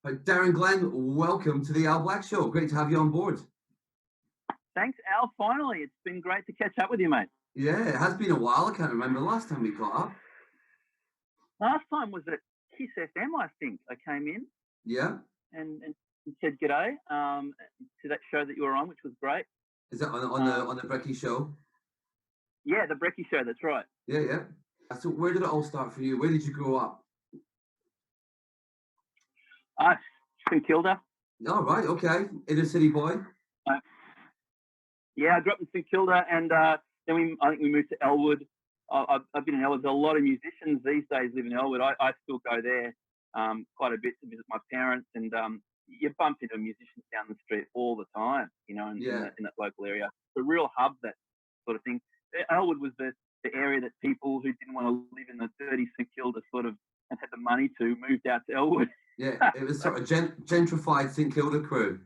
Right, Darren Glen, welcome to the Al Black Show. Great to have you on board. Thanks, Al. Finally, it's been great to catch up with you, mate. Yeah, it has been a while. I can't remember the last time we caught up. Last time was at Kiss FM, I think. I came in. Yeah. And said g'day to that show that you were on, which was great. Is that on the Brecky Show? Yeah, the Brecky Show. That's right. Yeah, yeah. So where did it all start for you? Where did you grow up? St Kilda. Oh, right, okay. Inner city boy. Yeah, I grew up in St Kilda, and then I think we moved to Elwood. I've been in Elwood. There's a lot of musicians these days live in Elwood. I still go there quite a bit to visit my parents, and you bump into musicians down the street all the time, you know, in that local area. It's a real hub, that sort of thing. Elwood was the area that people who didn't want to live in the dirty St Kilda sort of and had the money to moved out to Elwood. Yeah, it was sort of gentrified St Kilda crew.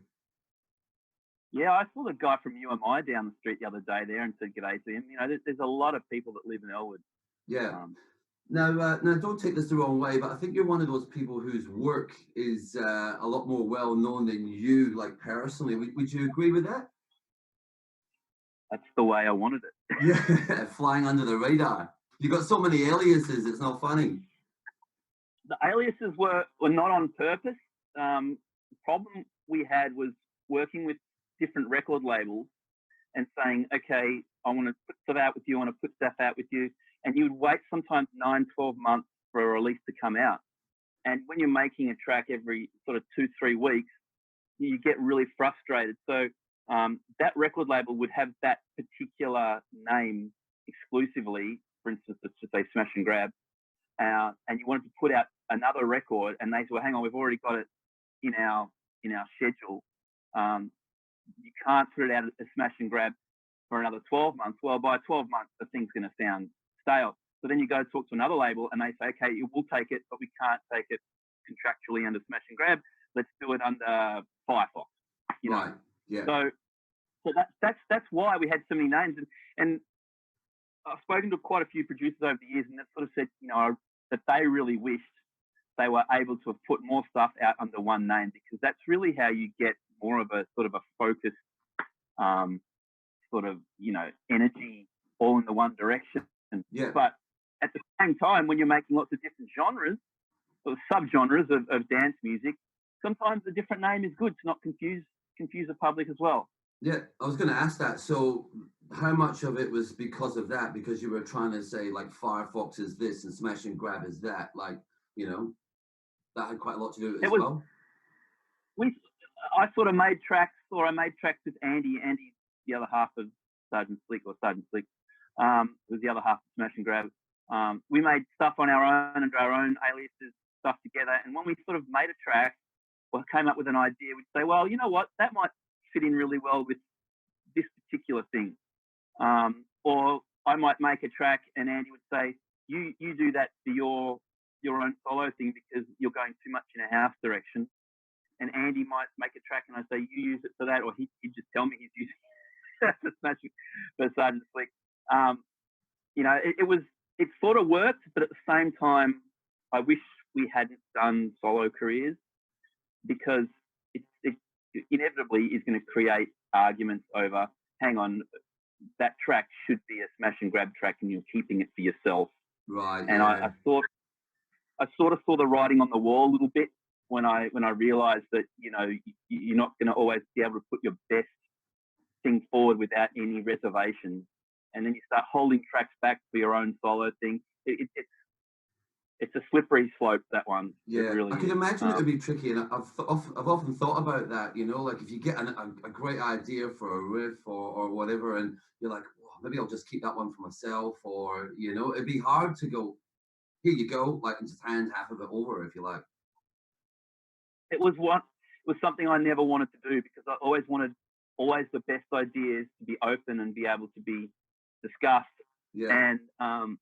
Yeah, I saw the guy from UMI down the street the other day there and said g'day to him. You know, there's a lot of people that live in Elwood. Yeah. Now, don't take this the wrong way, but I think you're one of those people whose work is a lot more well known than you, like personally. Would you agree with that? That's the way I wanted it. Yeah, flying under the radar. You got so many aliases, it's not funny. The aliases were not on purpose. The problem we had was working with different record labels and saying, okay, I want to put stuff out with you, I want to put stuff out with you. And you would wait sometimes 9, 12 months for a release to come out. And when you're making a track every sort of 2-3 weeks, you get really frustrated. So that record label would have that particular name exclusively, for instance, let's just say Smash and Grab, and you wanted to put out another record, and they said, well, hang on, we've already got it in our schedule. You can't put it out as Smash and Grab for another 12 months. Well, by 12 months, the thing's going to sound stale. So then you go talk to another label, and they say, okay, we'll take it, but we can't take it contractually under Smash and Grab. Let's do it under Firefox. You know? Right. Yeah. So that's why we had so many names, and I've spoken to quite a few producers over the years, and that sort of said, you know, that they really wished they were able to have put more stuff out under one name, because that's really how you get more of a sort of a focused sort of, you know, energy all in the one direction. Yeah. But at the same time, when you're making lots of different genres or subgenres of dance music, sometimes a different name is good to not confuse the public as well. Yeah, I was going to ask that. So how much of it was because of that? Because you were trying to say, like, Firefox is this and Smash and Grab is that. Like, you know, that had quite a lot to do with it as well. I sort of made tracks, or I made tracks with Andy. Andy's the other half of Sergeant Slick, was the other half of Smash and Grab. We made stuff on our own, under our own aliases, stuff together. And when we sort of made a track or came up with an idea, we'd say, well, you know what, that might fit in really well with this particular thing. Or I might make a track and Andy would say, you do that for your own solo thing because you're going too much in a house direction. And Andy might make a track and I say, you use it for that, or he'd just tell me he's using it for Sergeant Slick. You know, it sort of worked, but at the same time, I wish we hadn't done solo careers, because it inevitably is going to create arguments over, hang on, that track should be a Smash and Grab track and you're keeping it for yourself. Right. And yeah. I sort of saw the writing on the wall a little bit when I realized that, you know, you're not going to always be able to put your best thing forward without any reservations. And then you start holding tracks back for your own solo thing. It's a slippery slope, that one. Yeah, really I can imagine it would be tricky, and I've often thought about that. You know, like if you get a great idea for a riff or whatever, and you're like, oh, maybe I'll just keep that one for myself, or you know, it'd be hard to go, here you go, like, and just hand half of it over, if you like. It was something I never wanted to do, because I always wanted the best ideas to be open and be able to be discussed. Yeah. And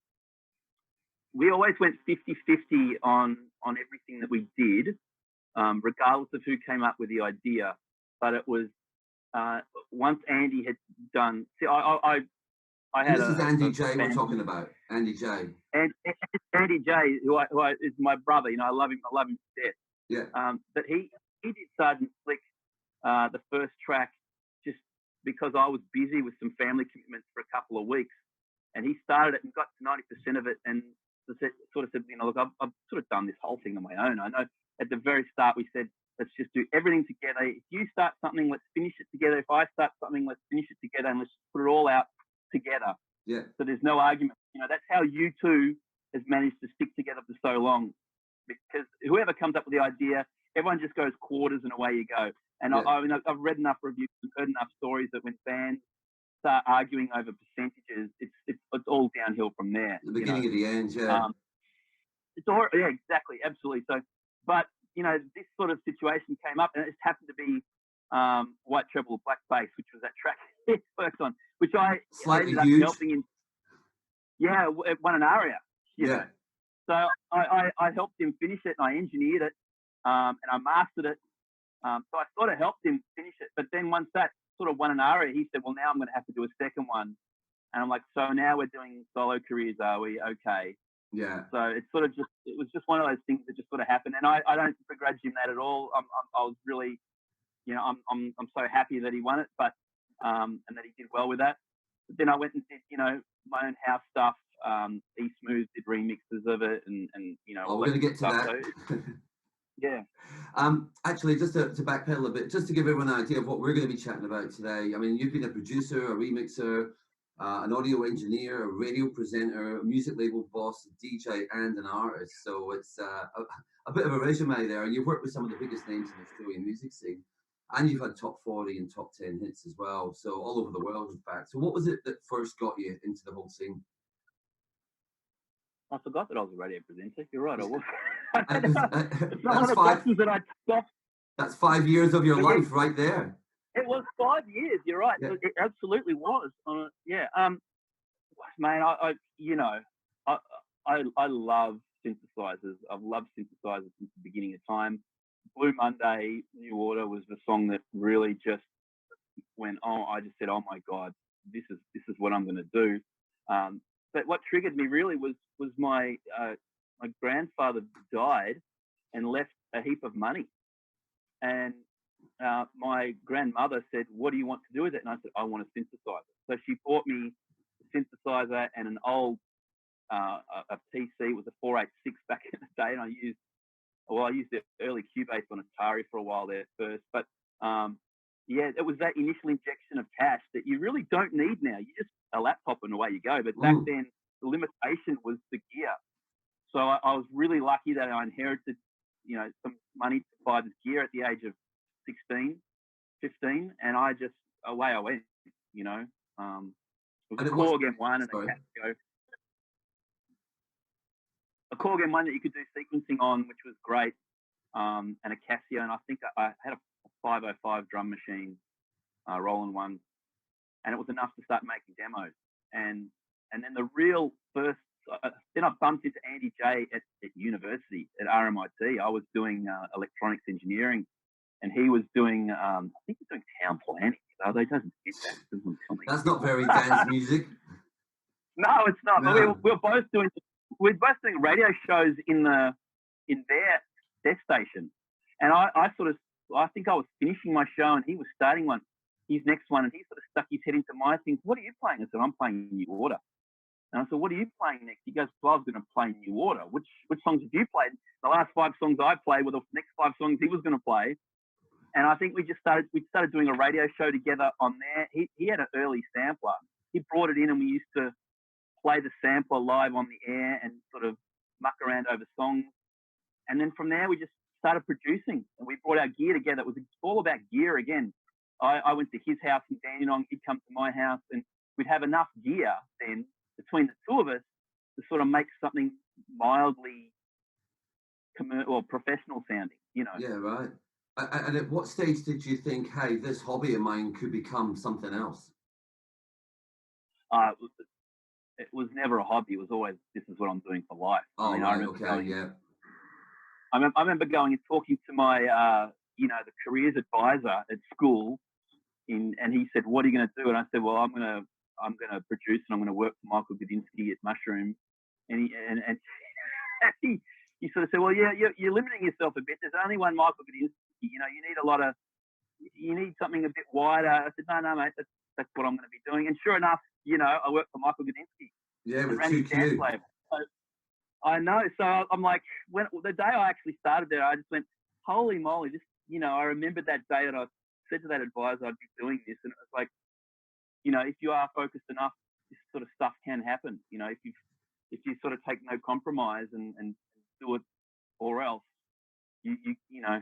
we always went 50-50 on everything that we did, regardless of who came up with the idea. But it was once Andy had done. See, I had. This is Andy J. We're talking about Andy J. And Andy J, who is my brother. You know, I love him to death. Yeah. But he did Sergeant Slick, the first track, just because I was busy with some family commitments for a couple of weeks, and he started it and got to 90% of it, and sort of said, you know, look, I've sort of done this whole thing on my own. I know at the very start we said, let's just do everything together. If you start something, let's finish it together. If I start something, let's finish it together, and let's put it all out together. Yeah. So there's no argument. You know, that's how U2 has managed to stick together for so long, because whoever comes up with the idea, everyone just goes quarters and away you go. And Yeah. I mean, I've read enough reviews and heard enough stories that when bands start arguing over percentages, it's all downhill from there. The beginning of the end, yeah. It's all, yeah, exactly, absolutely. So, but you know, this sort of situation came up, and it just happened to be White Treble Black Bass, which was that track he worked on, which I Slightly ended up huge. helping in. Yeah, it won an ARIA. You know. So I helped him finish it, and I engineered it, and I mastered it. So I sort of helped him finish it. But then once that sort of won an ARIA, he said, well, now I'm going to have to do a second one. And I'm like, so now we're doing solo careers, are we? Okay. Yeah. So it's sort of it was just one of those things that just sort of happened. And I don't begrudge him that at all. I was really, you know, I'm so happy that he won it, but, and that he did well with that. But then I went and did, you know, my own house stuff. E-Smoove did remixes of it, and you know. Oh, we're going to get to that. So, yeah. Actually, just to backpedal a bit, just to give everyone an idea of what we're going to be chatting about today. I mean, you've been a producer, a remixer, an audio engineer, a radio presenter, a music label boss, a DJ, and an artist. So it's a bit of a resume there. And you've worked with some of the biggest names in the Australian music scene. And you've had top 40 and top 10 hits as well. So all over the world, in fact. So what was it that first got you into the whole scene? I forgot that I was a radio presenter. You're right, I was. That's one of the boxes that I stopped. That's 5 years of your life right there. It was 5 years. You're right. Yeah. It absolutely was. Yeah. Man, I you know, I love synthesizers. I've loved synthesizers since the beginning of time. Blue Monday, New Order was the song that really just went. Oh, I just said, oh my God, this is what I'm going to do. But what triggered me really was my grandfather died and left a heap of money, and my grandmother said, "What do you want to do with it?" And I said, "I want a synthesizer." So she bought me a synthesizer and an old a PC. It was a 486 back in the day, and I used the early Cubase on Atari for a while there first, but yeah, it was that initial injection of cash that you really don't need now. You just a laptop and away you go. But back then, the limitation was the gear. So I was really lucky that I inherited, you know, some money to buy this gear at the age of 16, 15, and away I went. You know, it was a Korg M1 and a Casio. A Korg M1 that you could do sequencing on, which was great, and a Casio, and I think I had a 505 drum machine, Roland one, and it was enough to start making demos. And then the real first, then I bumped into Andy J at university at RMIT. I was doing electronics engineering, and he was doing, I think he was doing town planning. So they doesn't fit that. That's not very dance music. No, it's not. No. But we were both doing radio shows in their station, and I think I was finishing my show, and he was starting his next one, and he sort of stuck his head into my thing. What are you playing? I said, I'm playing New Order. And I said, what are you playing next? He goes, well, I was going to play New Order. Which songs have you played? The last 5 songs I played were the next 5 songs he was going to play. And I think we started doing a radio show together on there. He had an early sampler. He brought it in, and we used to play the sampler live on the air and sort of muck around over songs. And then from there, we just started producing, and we brought our gear together. It was all about gear again. I went to his house in Dandenong. He'd come to my house, and we'd have enough gear then between the two of us to sort of make something mildly professional sounding, you know. Yeah, right. And at what stage did you think, hey, this hobby of mine could become something else? It was never a hobby. It was always, this is what I'm doing for life. Oh, I remember I remember going and talking to my, the careers advisor at school, and he said, "What are you going to do?" And I said, "Well, I'm going to produce, and I'm going to work for Michael Gudinski at Mushroom." And you sort of say, well, yeah, you're limiting yourself a bit. There's only one Michael Gudinski. You know, you need something a bit wider. I said, no, mate, that's what I'm going to be doing. And sure enough, you know, I work for Michael Gudinski. Yeah, with ran his dance label. So, I know. So I'm like, when the day I actually started there, I just went, holy moly! Just, you know, I remembered that day that I said to that advisor I'd be doing this, and it was like, you know, if you are focused enough, this sort of stuff can happen. You know, if you sort of take no compromise and do it, or else you know,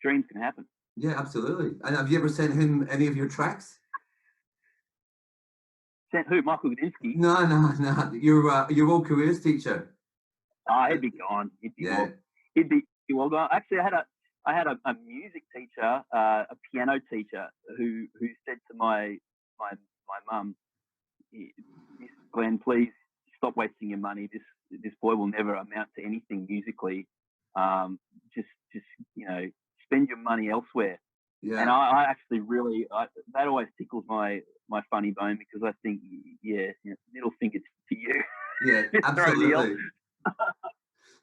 dreams can happen. Yeah, absolutely. And have you ever sent him any of your tracks? Sent who? Michael Gudinski? No. Your old careers teacher. He'd be gone. He'd be yeah. He'd be well gone. Actually, I had a music teacher, a piano teacher, who said to my mum, Miss Glen, please stop wasting your money. This boy will never amount to anything musically. Just you know, spend your money elsewhere. Yeah. And I actually really, that always tickles my funny bone, because I think, yeah, middle finger to you. Yeah, absolutely.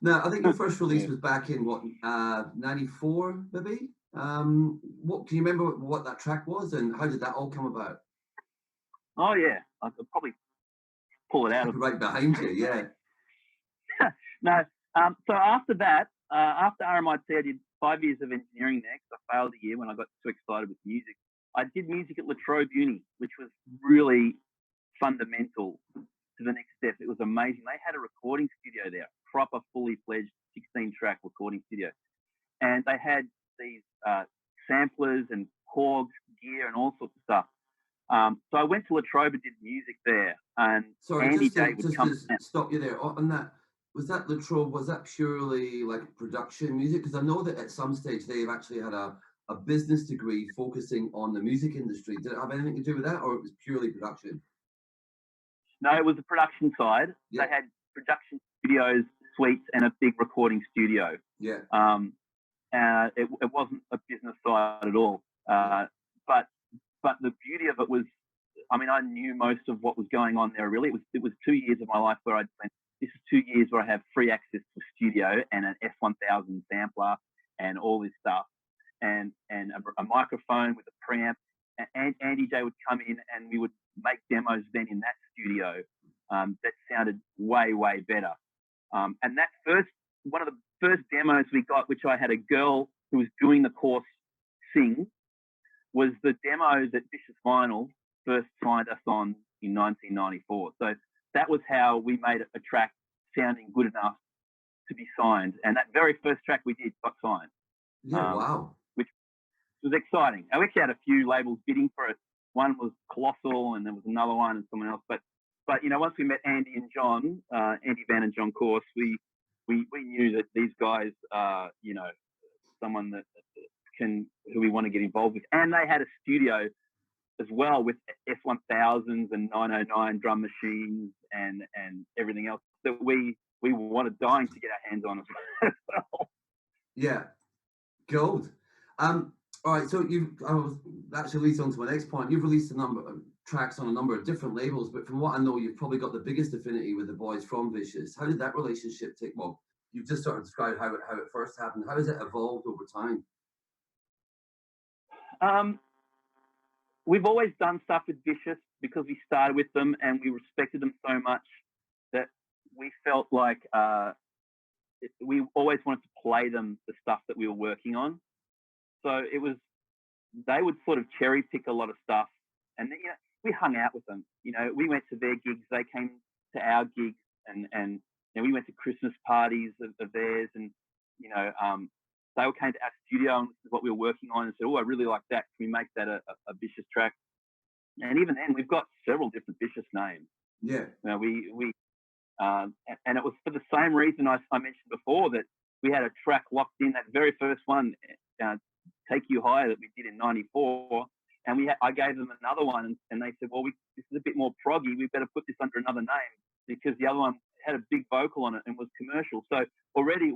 Now, I think your first release was back in what, 94, maybe? What can you remember what that track was, and how did that all come about? Oh yeah, I could probably pull it out of right behind you. Yeah. No. So after that, after RMIT, I did 5 years of engineering there, because I failed a year when I got too excited with music. I did music at La Trobe Uni, which was really fundamental to the next step. It was amazing. They had a recording studio there, proper, fully fledged 16-track recording studio, and they had these samplers and Korgs gear and all sorts of stuff. So I went to La Trobe and did music there, and Sorry, Andy just Day would come. To stop you there on that. Was that La Trobe? Was that purely like production music? Because I know that at some stage they've actually had a business degree focusing on the music industry. Did it have anything to do with that, or it was purely production? No, it was the production side. Yeah. They had production studios, suites, and a big recording studio. Yeah. It wasn't a business side at all. But the beauty of it was, I mean, I knew most of what was going on there. Really, it was 2 years of my life where I'd spent. This is 2 years where I have free access to a studio and an F1000 sampler and all this stuff, and a microphone with a preamp. And Andy J would come in and we would make demos then in that studio that sounded way better. And that one of the first demos we got, which I had a girl who was doing the course sing, was the demo that Vicious Vinyl first signed us on in 1994. So that was how we made a track sounding good enough to be signed. And that very first track we did got signed. Yeah, wow. Which was exciting. I actually had a few labels bidding for it. One was Colossal, and there was another one and someone else. But you know, once we met Andy and John, Andy Van and John Course, we knew that these guys are, you know, someone who we want to get involved with. And they had a studio as well with S1000s and 909 drum machines and everything else that we wanted dying to get our hands on as well. Yeah, gold. All right, so that actually leads on to my next point. You've released a number of tracks on a number of different labels, but from what I know, you've probably got the biggest affinity with the boys from Vicious. How did that relationship take? Well, you've just sort of described how it first happened. How has it evolved over time? We've always done stuff with Vicious because we started with them and we respected them so much that we felt like we always wanted to play them the stuff that we were working on. So they would sort of cherry pick a lot of stuff, and then, you know, we hung out with them. You know, we went to their gigs, they came to our gigs, and you know, we went to Christmas parties of theirs, and you know, they came to our studio and this is what we were working on and said, "Oh, I really like that. Can we make that a Vicious track?" And even then, we've got several different Vicious names. Yeah. You know, and it was for the same reason I mentioned before, that we had a track locked in, that very first one, Take You Higher, that we did in '94, and I gave them another one, and they said, "Well, this is a bit more proggy. We better put this under another name because the other one had a big vocal on it and was commercial." So already,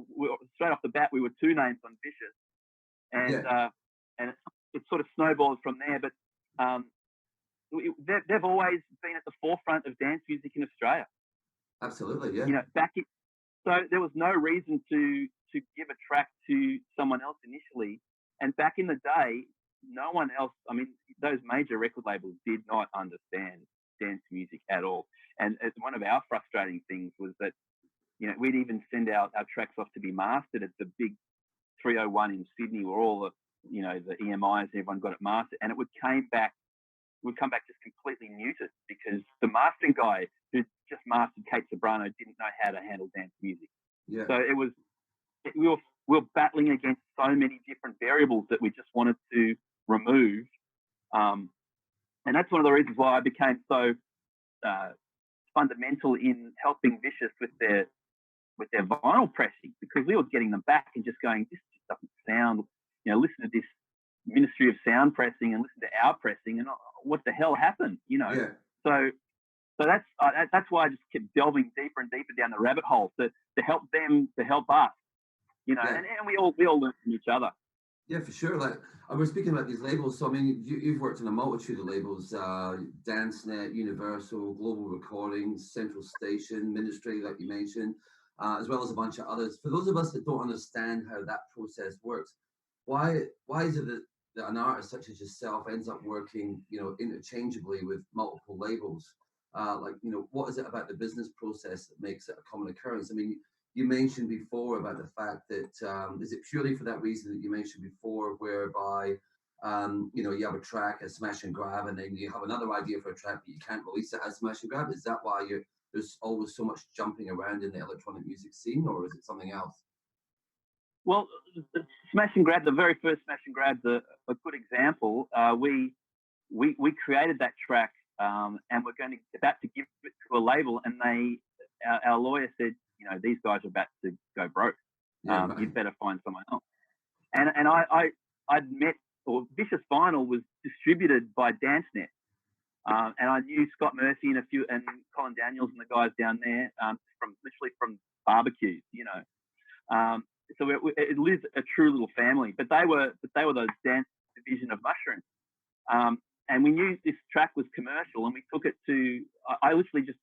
straight off the bat, we were 2 names on Vicious, and it sort of snowballed from there. But they've always been at the forefront of dance music in Australia. Absolutely, yeah. You know, So there was no reason to give a track to someone else initially. And back in the day, no one else, I mean, those major record labels did not understand dance music at all. And as one of our frustrating things was that, you know, we'd even send our tracks off to be mastered at the big 301 in Sydney, where all the, you know, the EMIs, everyone got it mastered, and it would come back just completely muted because the mastering guy who just mastered Kate Sobrano didn't know how to handle dance music. Yeah. So we were battling against so many different variables that we just wanted to remove. And that's one of the reasons why I became so fundamental in helping Vicious with their vinyl pressing, because we were getting them back and just going, this just doesn't sound, you know, listen to this Ministry of Sound pressing and listen to our pressing, and what the hell happened, you know? Yeah. So that's why I just kept delving deeper and deeper down the rabbit hole to help them, to help us, you know, and we all learn from each other. Yeah, for sure. Like, I was speaking about these labels. So, I mean, you've worked on a multitude of labels, DanceNet, Universal, Global Recordings, Central Station, Ministry, like you mentioned, as well as a bunch of others. For those of us that don't understand how that process works, why is it that an artist such as yourself ends up working, you know, interchangeably with multiple labels? Like, you know, what is it about the business process that makes it a common occurrence? I mean, you mentioned before about the fact that is it purely for that reason that you mentioned before, whereby you know, you have a track, a smash and grab, and then you have another idea for a track, but you can't release it as smash and grab? Is that why there's always so much jumping around in the electronic music scene, or is it something else? Well, the smash and grab, the very first smash and grab's a good example. We created that track, and we're about to give it to a label, and our lawyer said, you know, these guys are about to go broke. Yeah, right. You'd better find someone else. And I'd met, or Vicious Vinyl was distributed by DanceNet, and I knew Scott Murphy and Colin Daniels and the guys down there from barbecues, you know. So it lives a true little family. But they were those dance division of Mushroom. And we knew this track was commercial, and we took it to. I literally just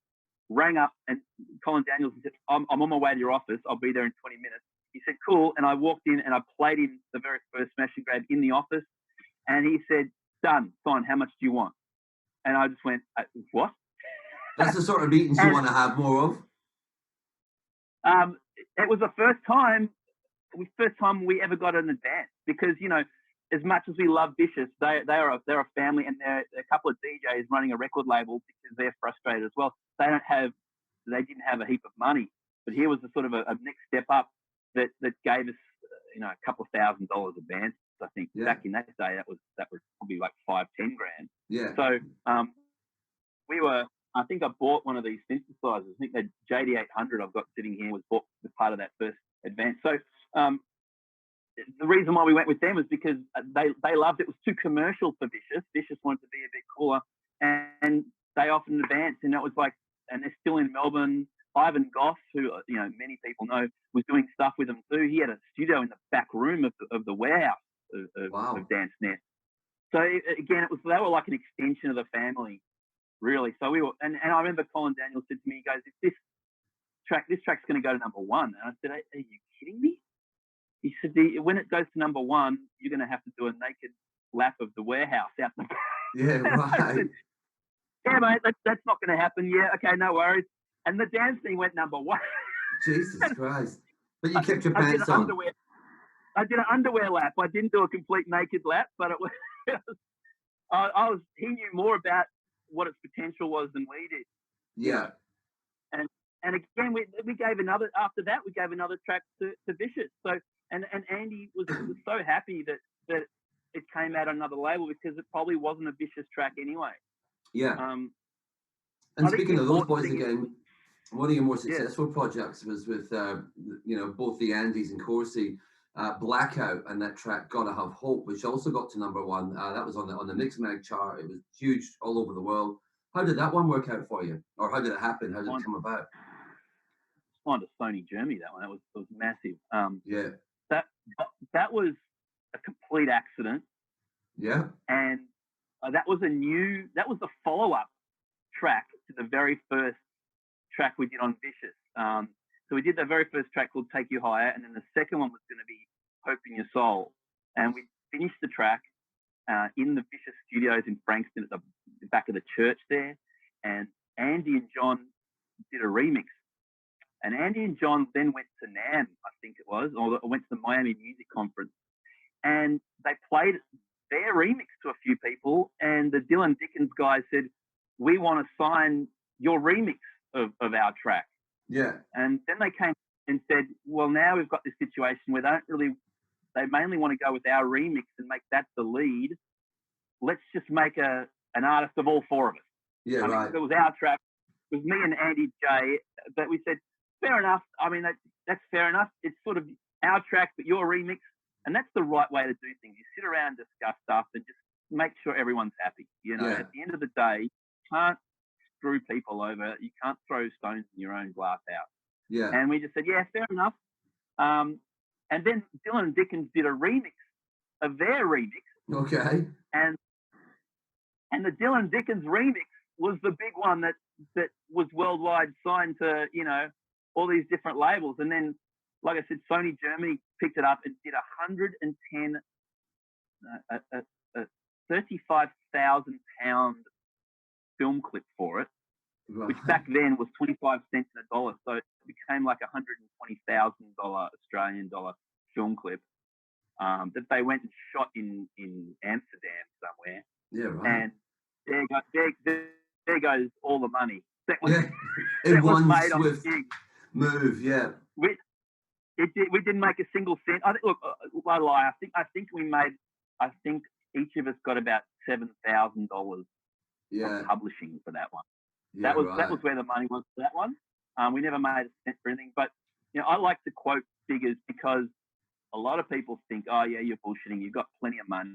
rang up and Colin Daniels and said, I'm on my way to your office. I'll be there in 20 minutes. He said, cool. And I walked in and I played him the very first smash and grab in the office. And he said, done, fine. How much do you want? And I just went, what? That's the sort of meetings you want to have more of. It was the first time we ever got an advance, because, you know, as much as we love Vicious, they're a family, and they're a couple of DJs running a record label because they're frustrated as well. They didn't have a heap of money, but here was a sort of a next step up that gave us, you know, a couple of $1,000 advance. I think back in that day, that was probably like 5-10 grand. Yeah. So I think I bought one of these synthesizers. I think the JD800 I've got sitting here was bought as part of that first advance. So the reason why we went with them was because they loved it. It was too commercial for Vicious. Vicious wanted to be a bit cooler, and they offered an advance, and that was like, and they're still in Melbourne. Ivan Goss, who, you know, many people know, was doing stuff with them too. He had a studio in the back room of the warehouse of DanceNet. So again, they were like an extension of the family, really. So we were, and I remember Colin Daniels said to me, he goes, if this track's going to go to number one. And I said, are you kidding me? He said, when it goes to number one, you're going to have to do a naked lap of the warehouse out the back. Yeah, right. Said, yeah, mate, that's not going to happen. Yeah, okay, no worries. And the dance thing went number one. Jesus Christ. But you kept your pants on. I did an underwear lap. I didn't do a complete naked lap, but it was, he knew more about what its potential was than we did. Yeah. And again, we gave another, after that, we gave another track to Vicious. So, and Andy was so happy that it came out on another label, because it probably wasn't a Vicious track anyway. Yeah. And speaking of those boys again, one of your more successful projects was with, you know, both the Andes and Corsi, Blackout, and that track "Gotta Have Hope," which also got to number one. That was on the Mixmag chart. It was huge all over the world. How did that one work out for you, or how did it happen? How did it come about? Signed to Sony Germany. That one. That was massive. Yeah. That was a complete accident. Yeah. And that was the follow-up track to the very first track we did on Vicious. So we did the very first track called Take You Higher, and then the second one was going to be Hope in Your Soul. And we finished the track in the Vicious Studios in Frankston at the back of the church there. And Andy and John did a remix. And Andy and John then went to NAMM, I think it was, or went to the Miami Music Conference. And they played their remix to a few people. And the Dylan Dickens guys said, we want to sign your remix of our track. Yeah. And then they came and said, well, now we've got this situation where they mainly want to go with our remix and make that the lead. Let's just make an artist of all four of us. Yeah, right. It was our track. It was me and Andy J. But we said, fair enough. I mean, that's fair enough. It's sort of our track, but your remix. And that's the right way to do things. You sit around, discuss stuff, and just make sure everyone's happy. You know, At the end of the day, you can't screw people over. You can't throw stones in your own glass house. Yeah. And we just said, yeah, fair enough. And then Dylan Dickens did a remix of their remix. Okay. And the Dylan Dickens remix was the big one that was worldwide, signed to, you know, all these different labels. And then, like I said, Sony Germany picked it up and did a 35,000 pound film clip for it, right. which back then was 25 cents in a dollar. So it became like $120,000 Australian dollar film clip that they went and shot in Amsterdam somewhere. Yeah, right. And there goes all the money. That was, in one made swift move. Yeah. We didn't make a single cent. I think. Look, I lie. I think we made. I think each of us got about $7,000 from publishing for that one. Yeah, that was where the money was for that one. We never made a cent for anything. But you know, I like to quote figures because a lot of people think, oh yeah, you're bullshitting. You've got plenty of money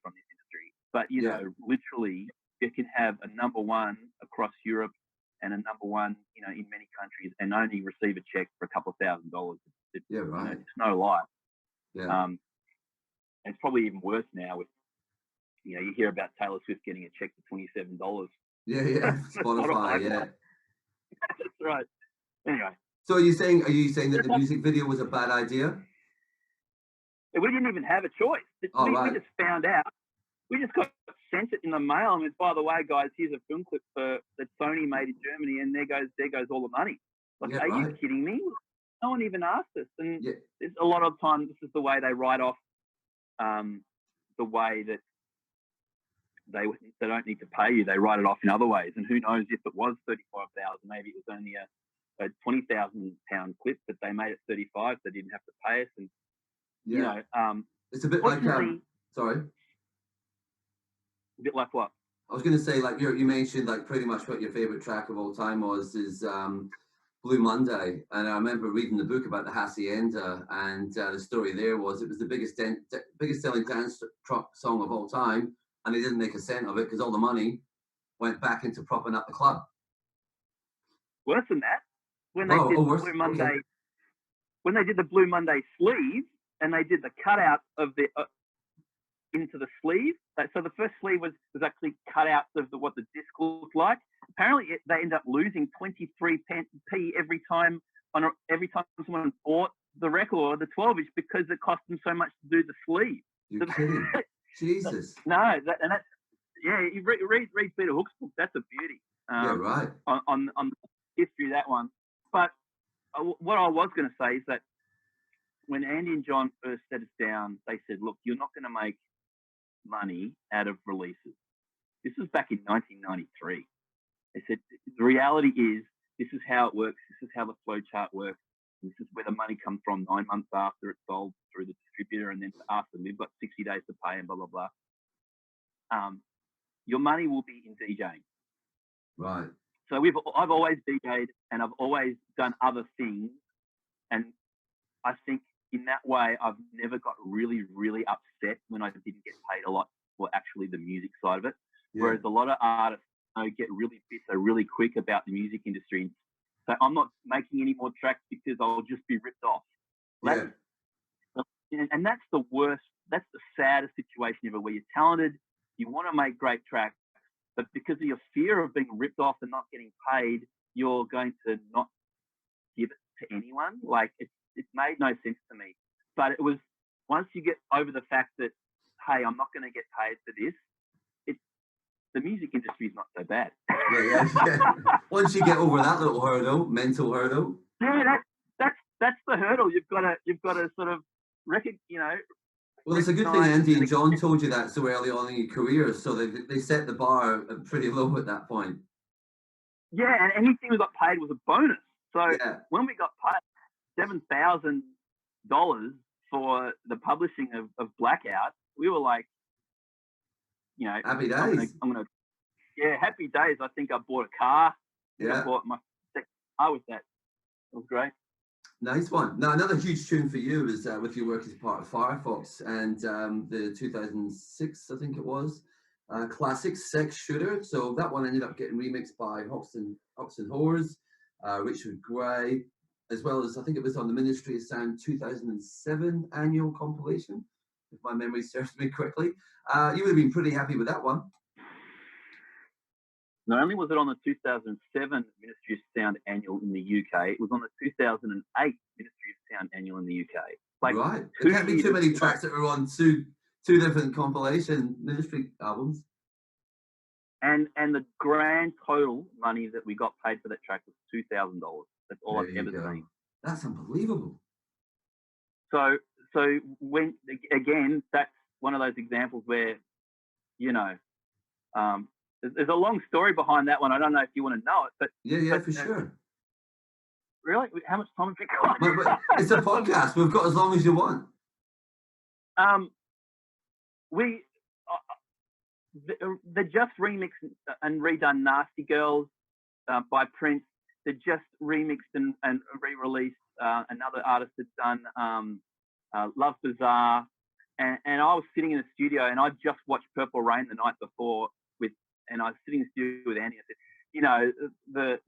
from this industry. But you know, literally, you can have a number one across Europe and a number one, you know, in many countries, and only receive a check for a couple of $1,000s. Right. You know, it's no lie. Yeah. It's probably even worse now with, you know, you hear about Taylor Swift getting a check for $27. Yeah. Spotify. Yeah. That's right. Anyway. So are you saying that the music video was a bad idea? We didn't even have a choice. We just found out. We just got sent it in the mail, and it's, by the way, guys, here's a film clip that Sony made in Germany, and there goes all the money. Like, you kidding me? No one even asked us. And there's a lot of times this is the way they write off the way that they don't need to pay you. They write it off in other ways. And who knows if it was 35,000, maybe it was only a 20,000 pound clip, but they made it 35, so they didn't have to pay us. And you know, it's a bit like sorry. A bit like what? I was going to say, like you mentioned, like pretty much what your favorite track of all time is Blue Monday, and I remember reading the book about the Hacienda, and the story there was it was the biggest selling dance song of all time, and they didn't make a cent of it because all the money went back into propping up the club. Worse than that, when they did Blue Monday, when they did the Blue Monday sleeve, and they did the cutout of the into the sleeve. So the first sleeve was actually cutouts of what the disc looked like. Apparently, they ended up losing 23p every time someone bought the record or the 12-inch because it cost them so much to do the sleeve. You're kidding? Jesus. No, you read Peter Hook's book. That's a beauty. Right. On the history of that one. But what I was going to say is that when Andy and John first set us down, they said, look, you're not going to make money out of releases. This was back in 1993. They said, the reality is, this is how it works. This is how the flow chart works. This is where the money comes from 9 months after it's sold through the distributor, and then after we've got 60 days to pay and blah, blah, blah. Your money will be in DJing. Right. So I've always DJ'd, and I've always done other things. And I think in that way, I've never got really, really upset when I didn't get paid a lot for actually the music side of it. Yeah. Whereas a lot of artists get really bitter really quick about the music industry. So I'm not making any more tracks because I'll just be ripped off. And that's the worst, that's the saddest situation ever, where you're talented, you want to make great tracks, but because of your fear of being ripped off and not getting paid, you're going to not give it to anyone. Like it made no sense to me. But it was once you get over the fact that, hey, I'm not going to get paid for this, the music industry is not so bad. Yeah. Once you get over that little hurdle, mental hurdle. Yeah, that's the hurdle. You've got to sort of Well, it's a good thing Andy and John told you that so early on in your career, so they set the bar pretty low at that point. Yeah, and anything we got paid was a bonus. So when we got paid $7,000 for the publishing of Blackout, we were like, happy days. Happy days. I think I bought a car. Yeah. I bought my second car with that. It was great. Nice one. Now, another huge tune for you is with your work as part of Firefox and the 2006, I think it was, classic Sex Shooter. So that one ended up getting remixed by Hox and Whores, Richard Gray, as well as I think it was on the Ministry of Sound 2007 annual compilation, if my memory serves me correctly. You would have been pretty happy with that one. Not only was it on the 2007 Ministry of Sound annual in the UK, it was on the 2008 Ministry of Sound annual in the UK. Like right. There can't be too many tracks that were on two different compilation Ministry albums. And the grand total money that we got paid for that track was $2,000. That's all I've ever seen. That's unbelievable. So when again, that's one of those examples where, there's a long story behind that one. I don't know if you want to know it, but yeah, for sure. Really? How much time have we got? But it's a podcast. We've got as long as you want. They just remixed and redone Nasty Girls by Prince. They just remixed and re-released another artist that's done Love Bazaar. And I was sitting in the studio and I just watched Purple Rain the night before and I was sitting in the studio with Andy. I said,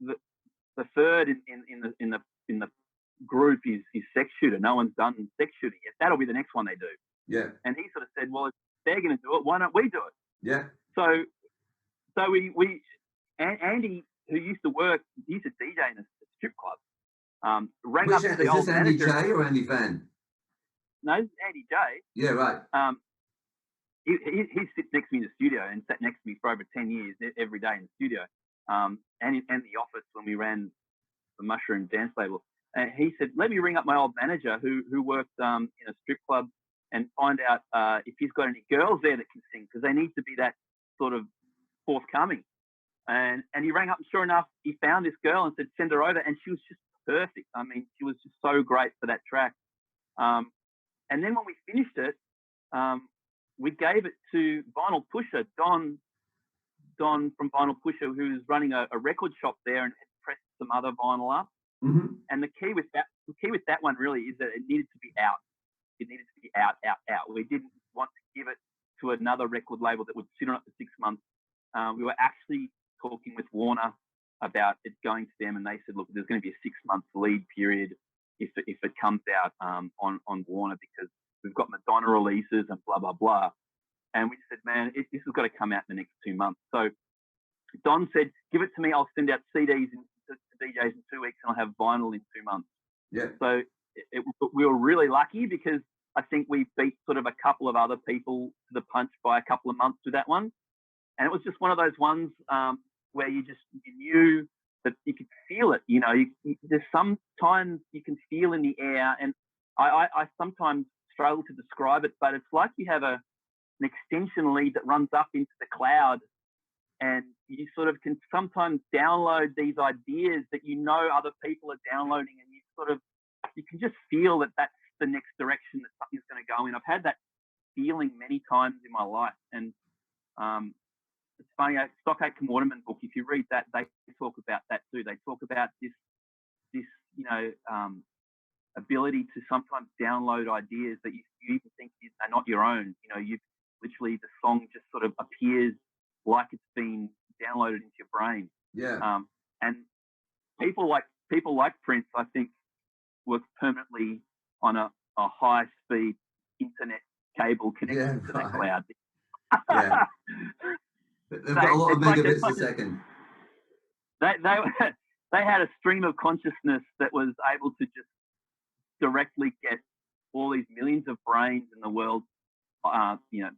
the third in the group is Sex Shooter. No one's done Sex Shooter yet. That'll be the next one they do. Yeah. And he sort of said, well, if they're going to do it, why don't we do it? Yeah. So Andy, who used to DJ in a strip club, rang up the old manager. Is this Andy J or Andy Van? No, it's Andy J. Yeah, right. He sits next to me in the studio and sat next to me for over 10 years every day in the studio, and the office when we ran the Mushroom dance label. And he said, let me ring up my old manager who worked in a strip club and find out if he's got any girls there that can sing, because they need to be that sort of forthcoming. And he rang up and sure enough, he found this girl and said, send her over. And she was just perfect. I mean, she was just so great for that track. And then when we finished it, we gave it to Vinyl Pusher, Don from Vinyl Pusher, who's running a record shop there and had pressed some other vinyl up. Mm-hmm. And the key with that one really is that it needed to be out. It needed to be out. We didn't want to give it to another record label that would sit on it for 6 months. We were actually talking with Warner about it going to them, and they said, look, there's going to be a 6-month lead period if it comes out on Warner, because we've got Madonna releases and blah, blah, blah. And we said, man, this has got to come out in the next 2 months. So Don said, give it to me. I'll send out CDs to DJs in 2 weeks and I'll have vinyl in 2 months. Yeah. So we were really lucky because I think we beat sort of a couple of other people to the punch by a couple of months with that one. And it was just one of those ones where you knew that you could feel it. There's sometimes you can feel in the air, and I sometimes struggle to describe it, but it's like you have an extension lead that runs up into the cloud, and you sort of can sometimes download these ideas that other people are downloading, and you can just feel that that's the next direction that something's going to go in. I've had that feeling many times in my life, and it's funny, Stockake and Waterman book, if you read that, they talk about that too. They talk about this ability to sometimes download ideas that you even think are not your own. You've literally, the song just sort of appears like it's been downloaded into your brain. Yeah. And people like Prince, I think, were permanently on a high speed internet cable connection to that cloud. Yeah. They've got a lot of megabits a second. They they had a stream of consciousness that was able to just directly get all these millions of brains in the world, you know,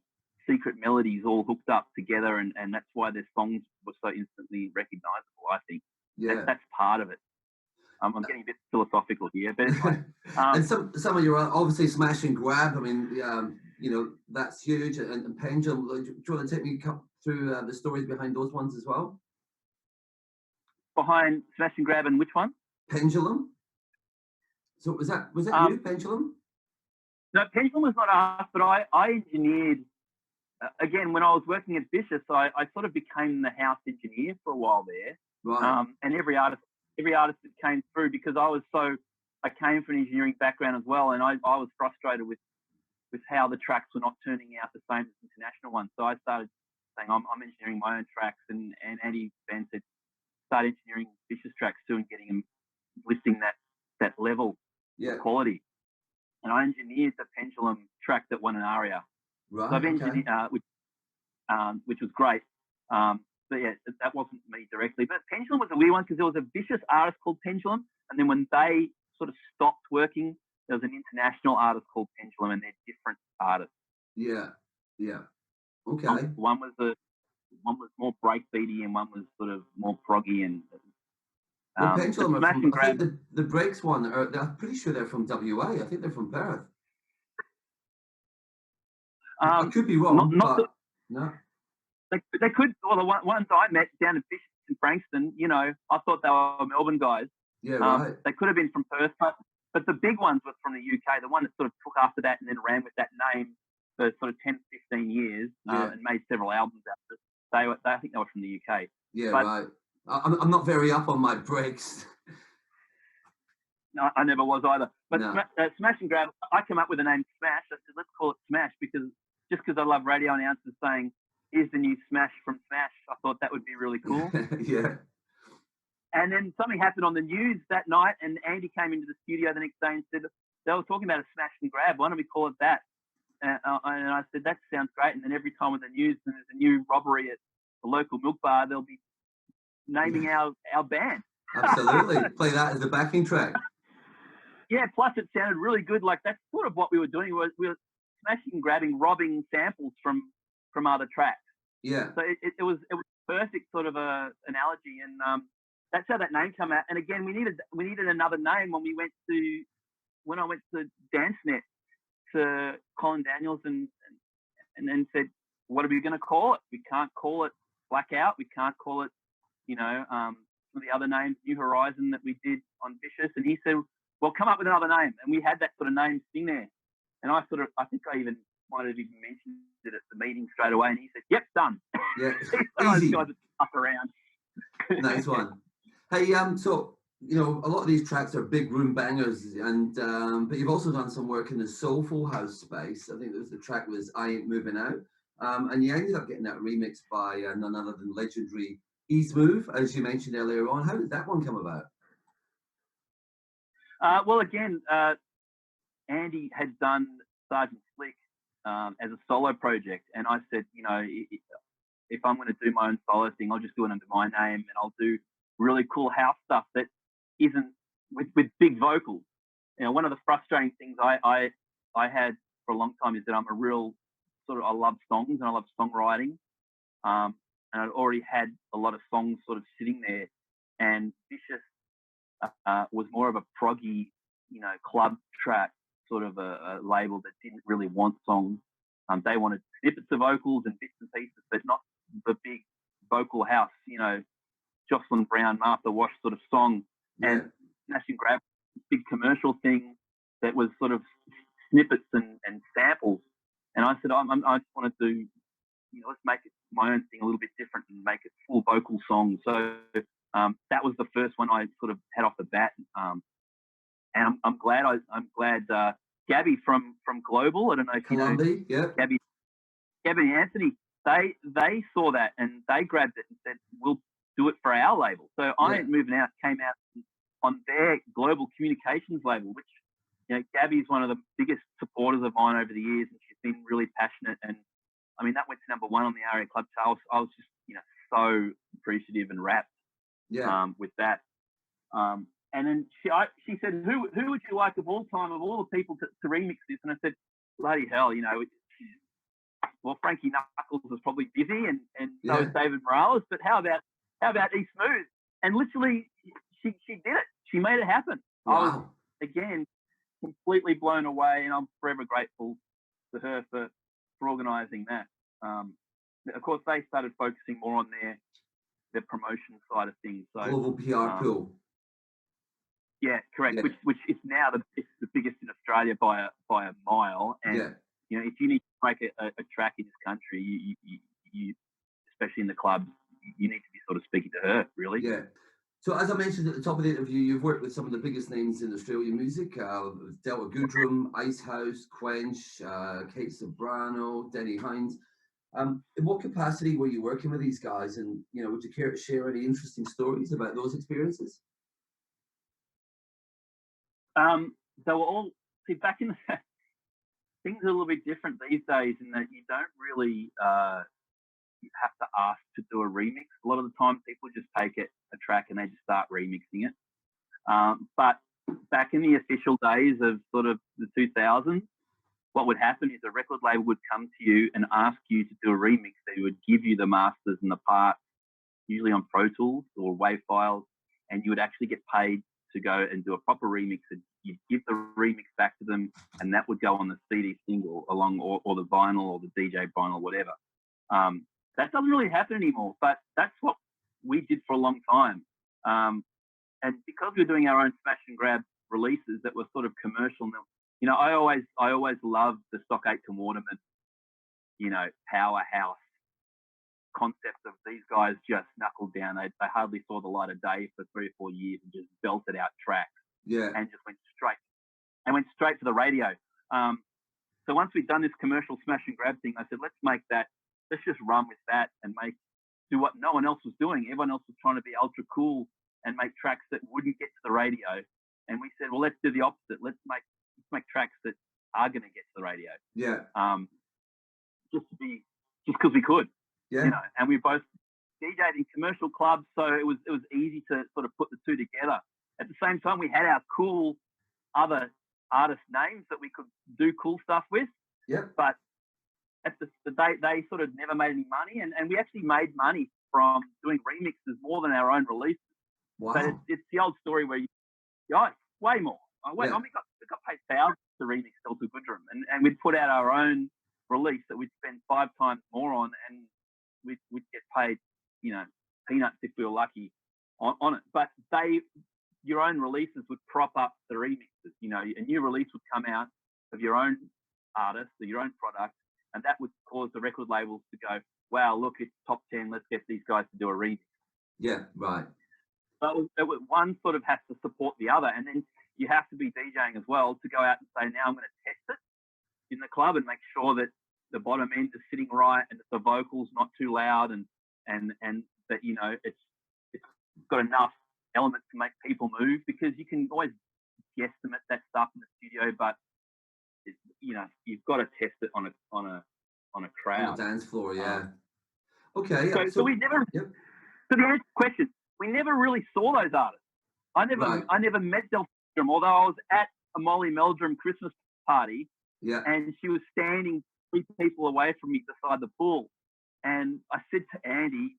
secret melodies all hooked up together, and that's why their songs were so instantly recognizable, I think. Yeah. That's part of it. I'm getting a bit philosophical here, but anyway. And some of your obviously smash and grab. I mean, you know, that's huge. And pendulum. Do you want to take me through the stories behind those ones as well? Behind smash and grab and which one? Pendulum. So was that you, Pendulum? No, Pendulum was not us, but I engineered. Again, when I was working at Vicious, I sort of became the house engineer for a while there. Right. And every artist that came through, because I came from an engineering background as well, and I was frustrated with how the tracks were not turning out the same as international ones. So I started saying, I'm engineering my own tracks, and Andy Van said, start engineering Vicious tracks too and getting them, lifting that level of quality. And I engineered the Pendulum track that won an ARIA. Right. So I've engineered, which was great. But yeah, that wasn't me directly. But Pendulum was a weird one because there was a Vicious artist called Pendulum, and then when they sort of stopped working, there was an international artist called Pendulum, and they're different artists. Yeah. Yeah. Okay. One was more breakbeaty, and one was sort of more proggy. And well, Pendulum are from, I think the breaks one. I'm pretty sure they're from WA. I think they're from Perth. I could be wrong, but no. They could. Well, the ones I met down in Fish in Frankston, you know, I thought they were Melbourne guys. Yeah, right. They could have been from Perth, but the big ones were from the UK. The one that sort of took after that and then ran with that name for sort of 10, 15 years and made several albums out of it. I think they were from the UK. Yeah, right. I'm not very up on my breaks. No, I never was either. But no. Smash and Grab, I came up with the name Smash. I said, let's call it Smash because I love radio announcers saying, here's the new Smash from Smash. I thought that would be really cool. Yeah. And then something happened on the news that night, and Andy came into the studio the next day and said, they were talking about a Smash and Grab. Why don't we call it that? And I said, that sounds great. And then every time on the news, when there's a new robbery at the local milk bar, they'll be naming our band. Absolutely. Play that as a backing track. Yeah, plus it sounded really good. Like that's sort of what we were doing. We were smashing and grabbing, robbing samples from other tracks. Yeah. So it was perfect sort of a analogy, and that's how that name came out. And again, we needed another name when I went to DanceNet to Colin Daniels and then said, what are we going to call it? We can't call it Blackout. We can't call it, you know, some of the other names, New Horizon that we did on Vicious. And he said, well, come up with another name. And we had that sort of name sitting there. And I think I even might have even mentioned it at the meeting straight away. And he said, yep, done. Yeah, easy. Guys are up around. Nice one. Hey, so, you know, a lot of these tracks are big room bangers, and but you've also done some work in the soulful house space. I think the track was I Ain't Moving Out. And you ended up getting that remixed by none other than legendary E-Smoove, as you mentioned earlier on. How did that one come about? Well, again, Andy had done Sergeant Slick as a solo project, and I said, you know, if I'm going to do my own solo thing, I'll just do it under my name, and I'll do really cool house stuff that isn't with big vocals. You know, one of the frustrating things I had for a long time is that I'm a real I love songs and I love songwriting, and I'd already had a lot of songs sort of sitting there, and Vicious was more of a proggy, you know, club track sort of a label that didn't really want songs. They wanted snippets of vocals and bits and pieces, but not the big vocal house, you know, Jocelyn Brown, Martha Wash sort of song. Yeah. And Smash and Grab, big commercial thing that was sort of snippets and samples. And I said, I just want to do, you know, let's make it my own thing a little bit different and make it full vocal songs. So that was the first one I sort of had off the bat. And I'm glad Gabby from Global, I don't know if you know, yeah. Gabby and Anthony, they saw that and they grabbed it and said, we'll do it for our label. So I Ain't Moving Out came out on their Global Communications label, which, you know, Gabby's one of the biggest supporters of mine over the years, and she's been really passionate. And I mean, that went to #1 on the ARIA Club Chart. I was just, you know, so appreciative and rapt with that. And then she said, who would you like of all time, of all the people to remix this? And I said, bloody hell, you know, well, Frankie Knuckles was probably busy, and so was David Morales. But how about E-Smoove? And literally, she did it. She made it happen. Wow. I was, again, completely blown away, and I'm forever grateful to her for organising that. Of course, they started focusing more on their promotion side of things. So global PR pool. Yeah, correct. Yeah. Which is now it's the biggest in Australia by a mile. And you know, if you need to break a track in this country, you especially in the clubs, you need to be sort of speaking to her, really. Yeah. So as I mentioned at the top of the interview, you've worked with some of the biggest names in Australian music: Delta Goodrum, Icehouse, Quench, Kate Sobrano, Denny Hines. In what capacity were you working with these guys? And, you know, would you care to share any interesting stories about those experiences? They were all, see, back in the, things are a little bit different these days in that you don't really you have to ask to do a remix. A lot of the time people just take a track and they just start remixing it. But back in the official days of sort of the 2000s, what would happen is a record label would come to you and ask you to do a remix. They would give you the masters and the parts, usually on Pro Tools or WAV files, and you would actually get paid to go and do a proper remix. And you'd give the remix back to them, and that would go on the CD single along, or the vinyl or the DJ vinyl, whatever. That doesn't really happen anymore, but that's what we did for a long time. And because we were doing our own smash and grab releases that were sort of commercial, you know, I always loved the Stock Aitken Waterman, you know, powerhouse concept of these guys just knuckled down. They hardly saw the light of day for 3 or 4 years and just belted out tracks. Yeah. And just went straight to the radio. So once we'd done this commercial smash and grab thing, I said, let's just run with that and do what no one else was doing. Everyone else was trying to be ultra cool and make tracks that wouldn't get to the radio. And we said, well, let's do the opposite. Let's make tracks that are going to get to the radio. Yeah. Just because we could. Yeah. You know, and we both DJ'd in commercial clubs, so it was easy to sort of put the two together. At the same time, we had our cool other artist names that we could do cool stuff with. Yeah. But at they sort of never made any money, and we actually made money from doing remixes more than our own releases. Wow. But it's the old story where way more. We got paid thousands to remix Delta Goodrum, and we'd put out our own release that we'd spend 5 times more on, and we'd get paid, you know, peanuts if we were lucky on it. But your own releases would prop up the remixes. You know, a new release would come out of your own artist or your own product, and that would cause the record labels to go, wow, look, it's top 10, let's get these guys to do a remix. Yeah, right. So one sort of has to support the other, and then you have to be DJing as well to go out and say, now I'm going to test it in the club and make sure that the bottom end is sitting right and that the vocal's not too loud, and that, you know, it's got enough elements to make people move, because you can always guesstimate that stuff in the studio, but you know, you've got to test it on a crowd, on the dance floor. Yeah. Okay. So we never. Yep. So the answer to the question, we never really saw those artists. I never met Delta Goodrum, although I was at a Molly Meldrum Christmas party. Yeah. And she was standing 3 people away from me beside the pool, and I said to Andy,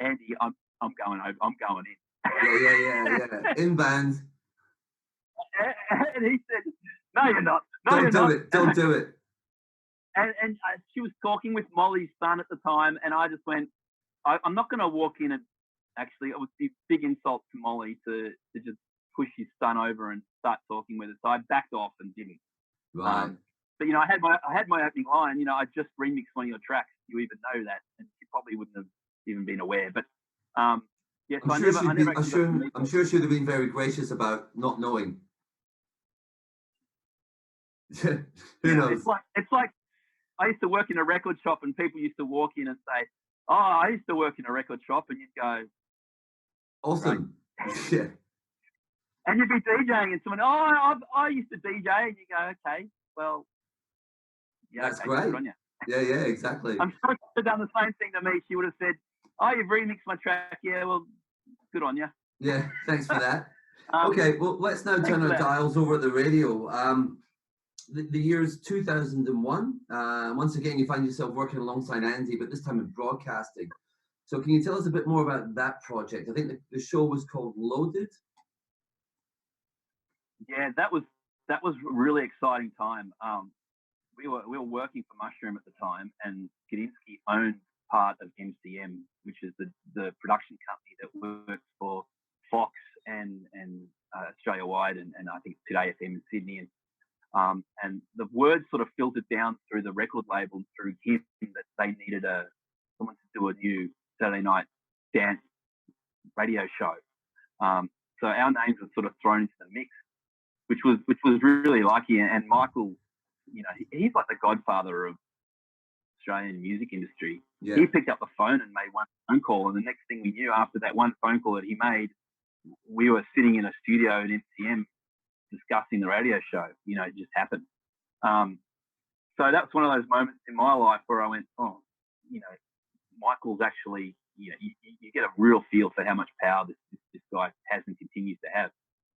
I'm going over. I'm going in. Yeah. In band. And he said, no, you're not. No, Don't do it. Don't do it. And she was talking with Molly's son at the time, and I just went, I'm not going to walk in and actually, it would be a big insult to Molly to just push his son over and start talking with her. So I backed off and didn't. Right. But, you know, I had my opening line, you know, I just remixed one of your tracks. You even know that, and you probably wouldn't have even been aware. But yes, I'm sure she'd have been very gracious about not knowing. Who knows? It's like I used to work in a record shop, and people used to walk in and say, "Oh, I used to work in a record shop," and you'd go, "Awesome." Yeah. And you'd be DJing, and someone, "Oh, I used to DJ," and you go, "Okay, well, yeah, that's okay, great." Good on you. Yeah, exactly. I'm sure if she'd have done the same thing to me. She would have said, "Oh, you've remixed my track. Yeah, well, good on you." Yeah, thanks for that. Um, Okay, well, let's now thanks turn for our that. dials over at the radio. The year's 2001. Once again, you find yourself working alongside Andy, but this time in broadcasting. So can you tell us a bit more about that project? I think the show was called Loaded. Yeah, that was a really exciting time. We were working for Mushroom at the time, and Gudinski owned part of MCM, which is the production company that works for Fox and Australia wide, and I think Today FM in Sydney. And the word sort of filtered down through the record label and through him that they needed someone to do a new Saturday night dance radio show. So our names were sort of thrown into the mix, which was really lucky. And Michael, you know, he's like the godfather of Australian music industry. Yeah. He picked up the phone and made one phone call, and the next thing we knew, after that one phone call that he made, we were sitting in a studio at MCM discussing the radio show. You know, it just happened. So that's one of those moments in my life where I went, oh, you know, Michael's actually, you know, you get a real feel for how much power this guy has and continues to have.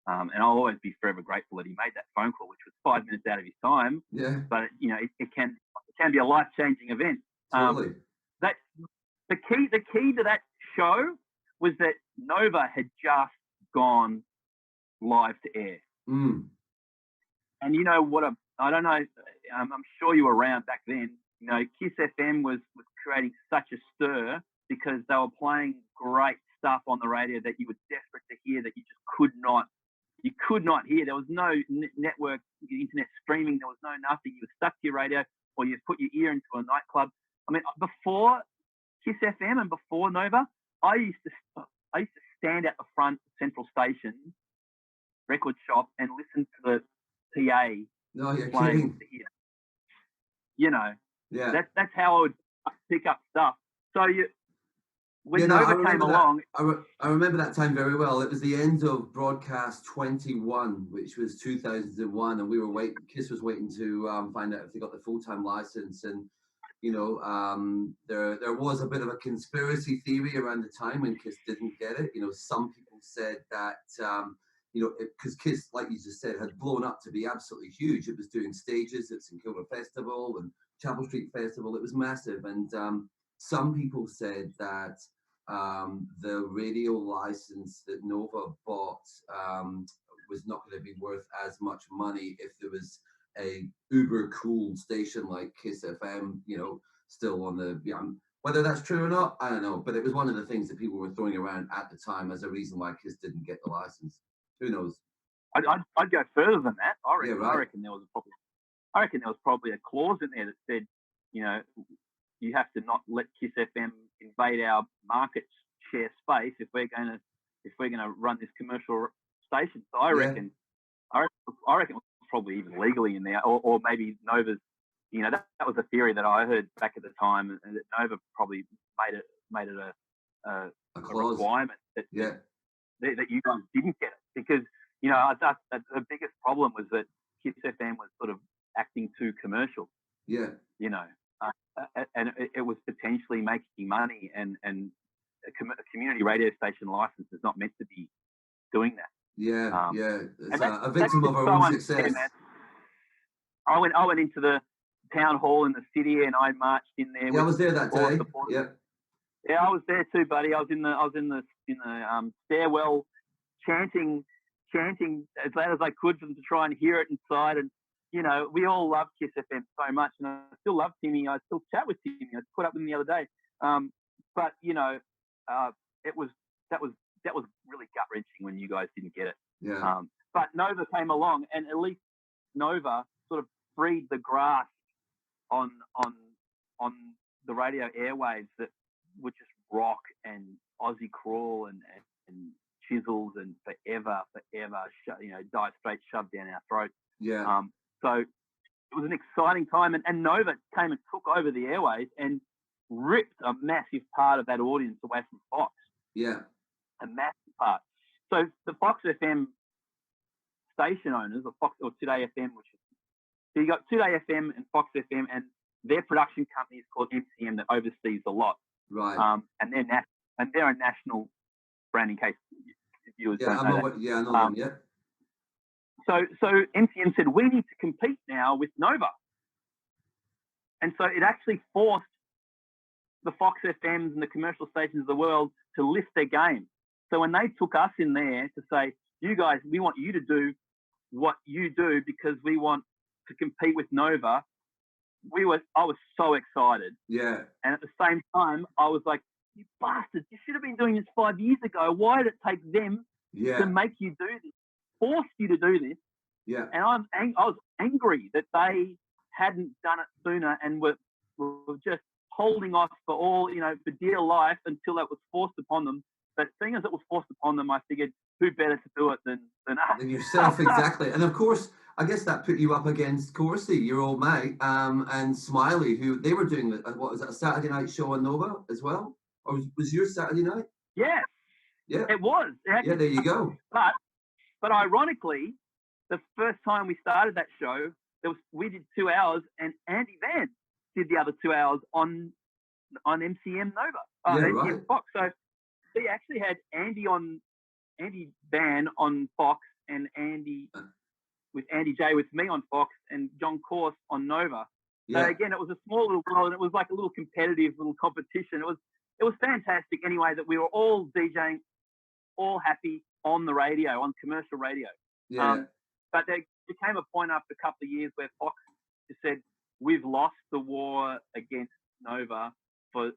And I'll always be forever grateful that he made that phone call, which was 5 minutes out of his time. Yeah. But you know, it can be a life-changing event. Totally. That the key to that show was that Nova had just gone live to air. And you know what? I don't know. I'm sure you were around back then. You know, Kiss FM was creating such a stir because they were playing great stuff on the radio that you were desperate to hear, that you just could not hear. There was no network, internet streaming. There was no nothing. You were stuck to your radio, or you put your ear into a nightclub. I mean, before Kiss FM and before Nova, I used to stand at the front of Central Station record shop and listen to the PA. No, you're playing kidding. You know, yeah, that's how I would pick up stuff. So when Nova came along, I remember that time very well. It was the end of broadcast 21, which was 2001, and we were Kiss was waiting to find out if they got the full-time license. And you know, there was a bit of a conspiracy theory around the time when Kiss didn't get it. You know, some people said that you know, because Kiss, like you just said, had blown up to be absolutely huge. It was doing stages at St Kilda Festival and Chapel Street Festival. It was massive. And some people said that the radio license that Nova bought was not going to be worth as much money if there was a uber cool station like Kiss FM, you know, still on the, whether that's true or not, I don't know. But it was one of the things that people were throwing around at the time as a reason why Kiss didn't get the license. Who knows? I'd go further than that. I reckon there was probably a clause in there that said, you know, you have to not let Kiss FM invade our market share space if we're going to run this commercial station. So I reckon it was probably even legally in there, or maybe Nova's. You know, that was a theory that I heard back at the time, and that Nova probably made it a requirement that you guys didn't get it, because you know the biggest problem was that Kiss FM was sort of acting too commercial. Yeah. You know, and it was potentially making money, and a community radio station license is not meant to be doing that. Yeah, it's a victim of our own success. I went into the town hall in the city, and I marched in there. Yeah, I was there that day. Yeah, I was there too, buddy. I was in the stairwell, chanting as loud as I could for them to try and hear it inside. And you know, we all love Kiss FM so much, and I still love Timmy. I still chat with Timmy. I caught up with him the other day. But you know, that was really gut wrenching when you guys didn't get it. Yeah. But Nova came along, and at least Nova sort of freed the grasp on the radio airwaves that were just rock and Aussie crawl and chisels and forever, you know, Dire Straits shoved down our throats. Yeah. So it was an exciting time, and Nova came and took over the airwaves and ripped a massive part of that audience away from Fox. Yeah. A massive part. So the Fox FM station owners, or Fox or Today FM, so you got Today FM and Fox FM, and their production company is called MCM, that oversees a lot. Right. And they're a national brand, in case viewers Yeah, don't I know know that. yeah, I know them, yeah. So MCM said, we need to compete now with Nova. And so it actually forced the Fox FMs and the commercial stations of the world to lift their game. So when they took us in there to say, you guys, we want you to do what you do because we want to compete with Nova, I was so excited. Yeah. And at the same time, I was like, you bastards, you should have been doing this 5 years ago. Why did it take them to make you do this, force you to do this? Yeah. And I was angry that they hadn't done it sooner and were just holding off for dear life until that was forced upon them. But seeing as it was forced upon them, I figured, who better to do it than us? Than yourself, exactly. And of course, I guess that put you up against Corsi, your old mate, and Smiley, who they were doing, what was it, a Saturday night show on Nova as well? Or was yours Saturday night? Yeah. Yeah. It was. Yeah, there you go. But ironically, the first time we started that show, we did 2 hours, and Andy Van did the other 2 hours on MCM Nova, MCM Fox. So we actually had Andy Van on Fox, and Andy J with me on Fox, and John Course on Nova. So again, it was a small little world, and it was like a little competitive little competition. It was fantastic anyway that we were all DJing, all happy on the radio, on commercial radio. Yeah. But there became a point after a couple of years where Fox just said, we've lost the war against Nova for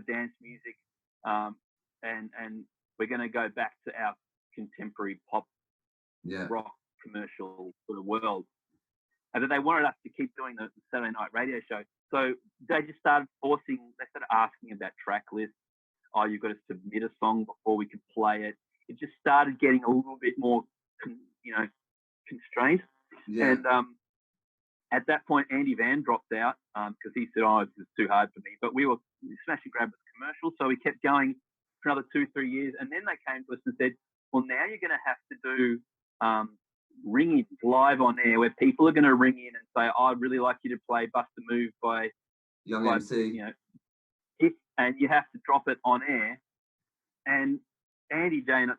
dance music, and we're going to go back to our contemporary pop rock commercial sort of world. And that they wanted us to keep doing the Saturday night radio show. So they just started asking about track lists. Oh, you've got to submit a song before we can play it. It just started getting a little bit more, constrained. Yeah. And at that point, Andy Van dropped out because he said, "Oh, it's too hard for me." But we were smash and grab with commercials, so we kept going for another 2-3 years. And then they came to us and said, "Well, now you're going to have to do ring-ins live on air, where people are going to ring in and say, oh, I'd really like you to play Bust a Move by Young MC." And you have to drop it on air. And Andy Jane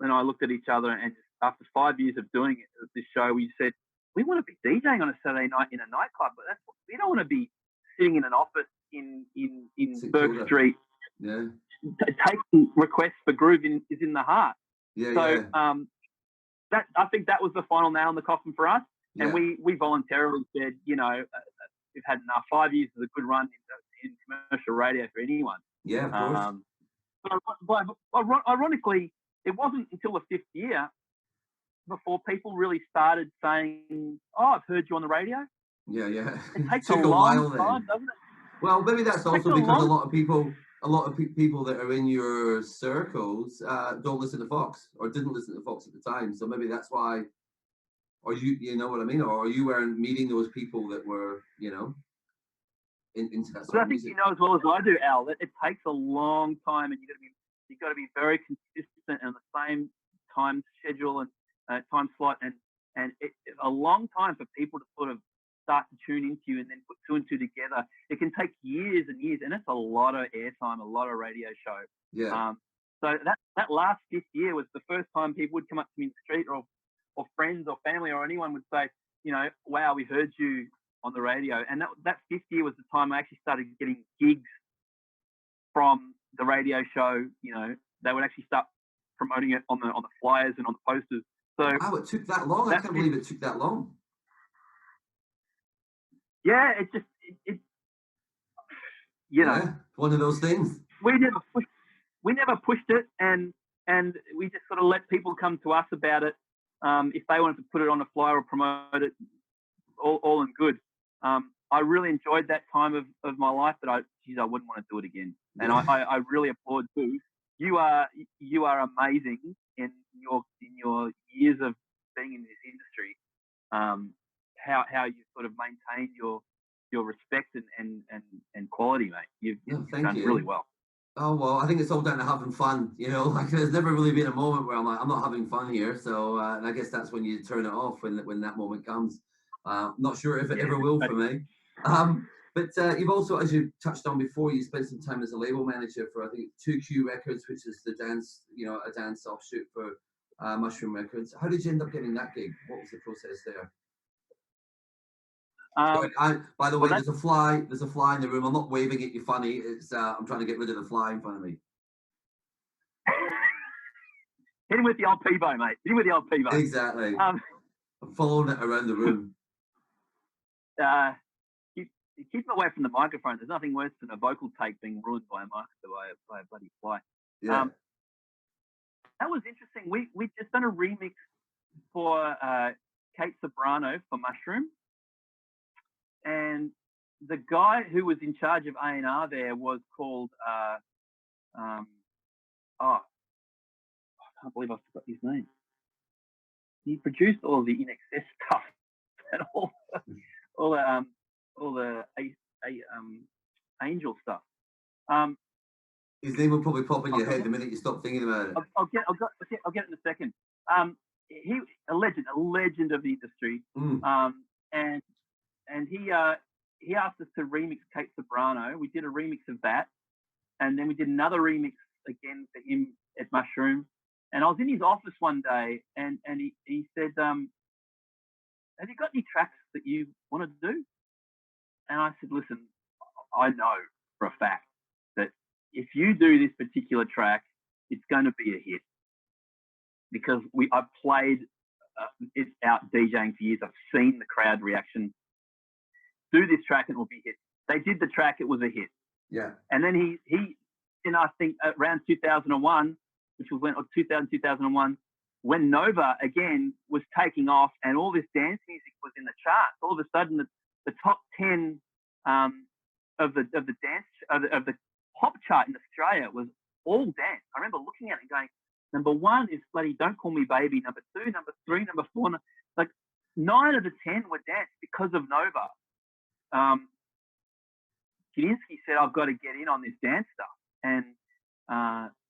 and I looked at each other, and after 5 years of doing this show, we said, we want to be DJing on a Saturday night in a nightclub, but we don't want to be sitting in an office in Burke Street, taking requests for groove is in the heart. I think that was the final nail in the coffin for us. And we voluntarily said, we've had enough. 5 years is a good run in commercial radio for anyone. Yeah, of course. But ironically, it wasn't until the 5th year before people really started saying, "Oh, I've heard you on the radio." Yeah. It takes Took a long while time, doesn't it? Well, maybe that's also because a lot of people that are in your circles don't listen to Fox, or didn't listen to Fox at the time. So maybe that's why. Or you know what I mean? Or you weren't meeting those people that were, into that sort of music. I think you know as well as I do, Al, that it takes a long time, and you've got to be very consistent and the same time schedule and time slot, and it's a long time for people to sort of start to tune into you and then put 2 and 2 together. It can take years and years, and it's a lot of airtime, a lot of radio show. Yeah. So that last 5th year was the first time people would come up to me in the street, or friends or family or anyone would say, wow, we heard you on the radio. And that 5th year was the time I actually started getting gigs from the radio show. They would actually start promoting it on the flyers and on the posters. So wow, it took that long. I can't believe it took that long. Yeah, one of those things. We never pushed it, and we just sort of let people come to us about it. If they wanted to put it on a flyer or promote it, all in good. I really enjoyed that time of my life, but I wouldn't want to do it again. And I really applaud you. You are amazing in your years of being in this industry. How you sort of maintain your respect and quality, mate. You've done really well. Oh, well, I think it's all down to having fun, there's never really been a moment where I'm like, I'm not having fun here. So and I guess that's when you turn it off when that moment comes. Not sure if it ever will for me. But But you've also, as you touched on before, you spent some time as a label manager for, I think, 2Q Records, which is the dance, a dance offshoot for Mushroom Records. How did you end up getting that gig? What was the process there? By the way, there's a fly. There's a fly in the room. I'm not waving at you funny. It's I'm trying to get rid of the fly in front of me. Hit him with the old Peebo, mate. Hit him with the old Peebo. Exactly. I'm following it around the room. Keep him away from the microphone. There's nothing worse than a vocal take being ruined by a bloody fly. Yeah. That was interesting. We just done a remix for Kate Sobrano for Mushroom, and the guy who was in charge of A&R there was called I can't believe I forgot his name. He produced all the In Excess stuff and all the Angel stuff. His name will probably pop in your head the minute you stop thinking about it. I'll get it in a second. He a legend of the industry. And he asked us to remix Kate Sobrano. We did a remix of that, and then we did another remix again for him at Mushroom. And I was in his office one day, and he said, "Have you got any tracks that you want to do?" And I said, "Listen, I know for a fact that if you do this particular track, it's going to be a hit, because I've played it out DJing for years. I've seen the crowd reaction. Do this track and it will be a hit." They did the track; it was a hit. Yeah. And then he I think around 2001, which was 2001, when Nova again was taking off and all this dance music was in the charts. All of a sudden, the top 10 of the pop chart in Australia was all dance. I remember looking at it and going, number 1 is bloody Don't Call Me Baby. Number 2, number 3, number 4, like 9 of the 10 were dance because of Nova. Gudinski said, "I've got to get in on this dance stuff," and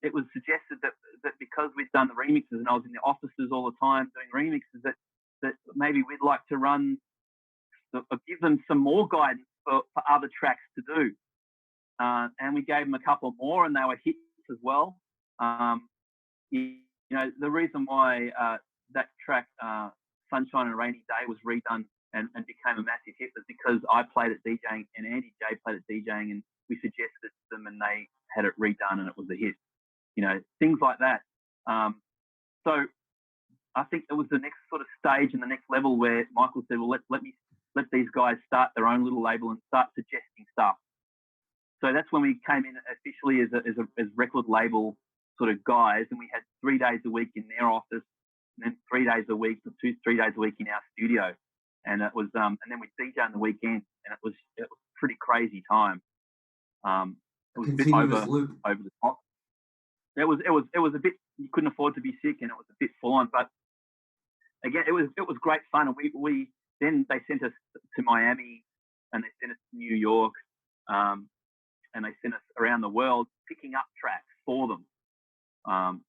it was suggested that because we'd done the remixes and I was in the offices all the time doing remixes, that maybe we'd like to give them some more guidance for other tracks to do. And we gave them a couple more, and they were hits as well. The reason why that track, Sunshine and a Rainy Day, was redone and became a massive hit was because I played it DJing and Andy J played it DJing, and we suggested it to them and they had it redone and it was a hit. Things like that. So I think it was the next sort of stage and the next level where Michael said, "Well, let these guys start their own little label and start suggesting stuff." So that's when we came in officially as record label sort of guys, and we had 3 days a week in their office, and then 3 days a week, 3 days a week in our studio, and it was and then we DJ on the weekend, and it was a pretty crazy time. It was a bit over the top. It was a bit, you couldn't afford to be sick, and it was a bit full on, but again, it was great fun. And we then they sent us to Miami, and they sent us to New York, and they sent us around the world picking up tracks for them. And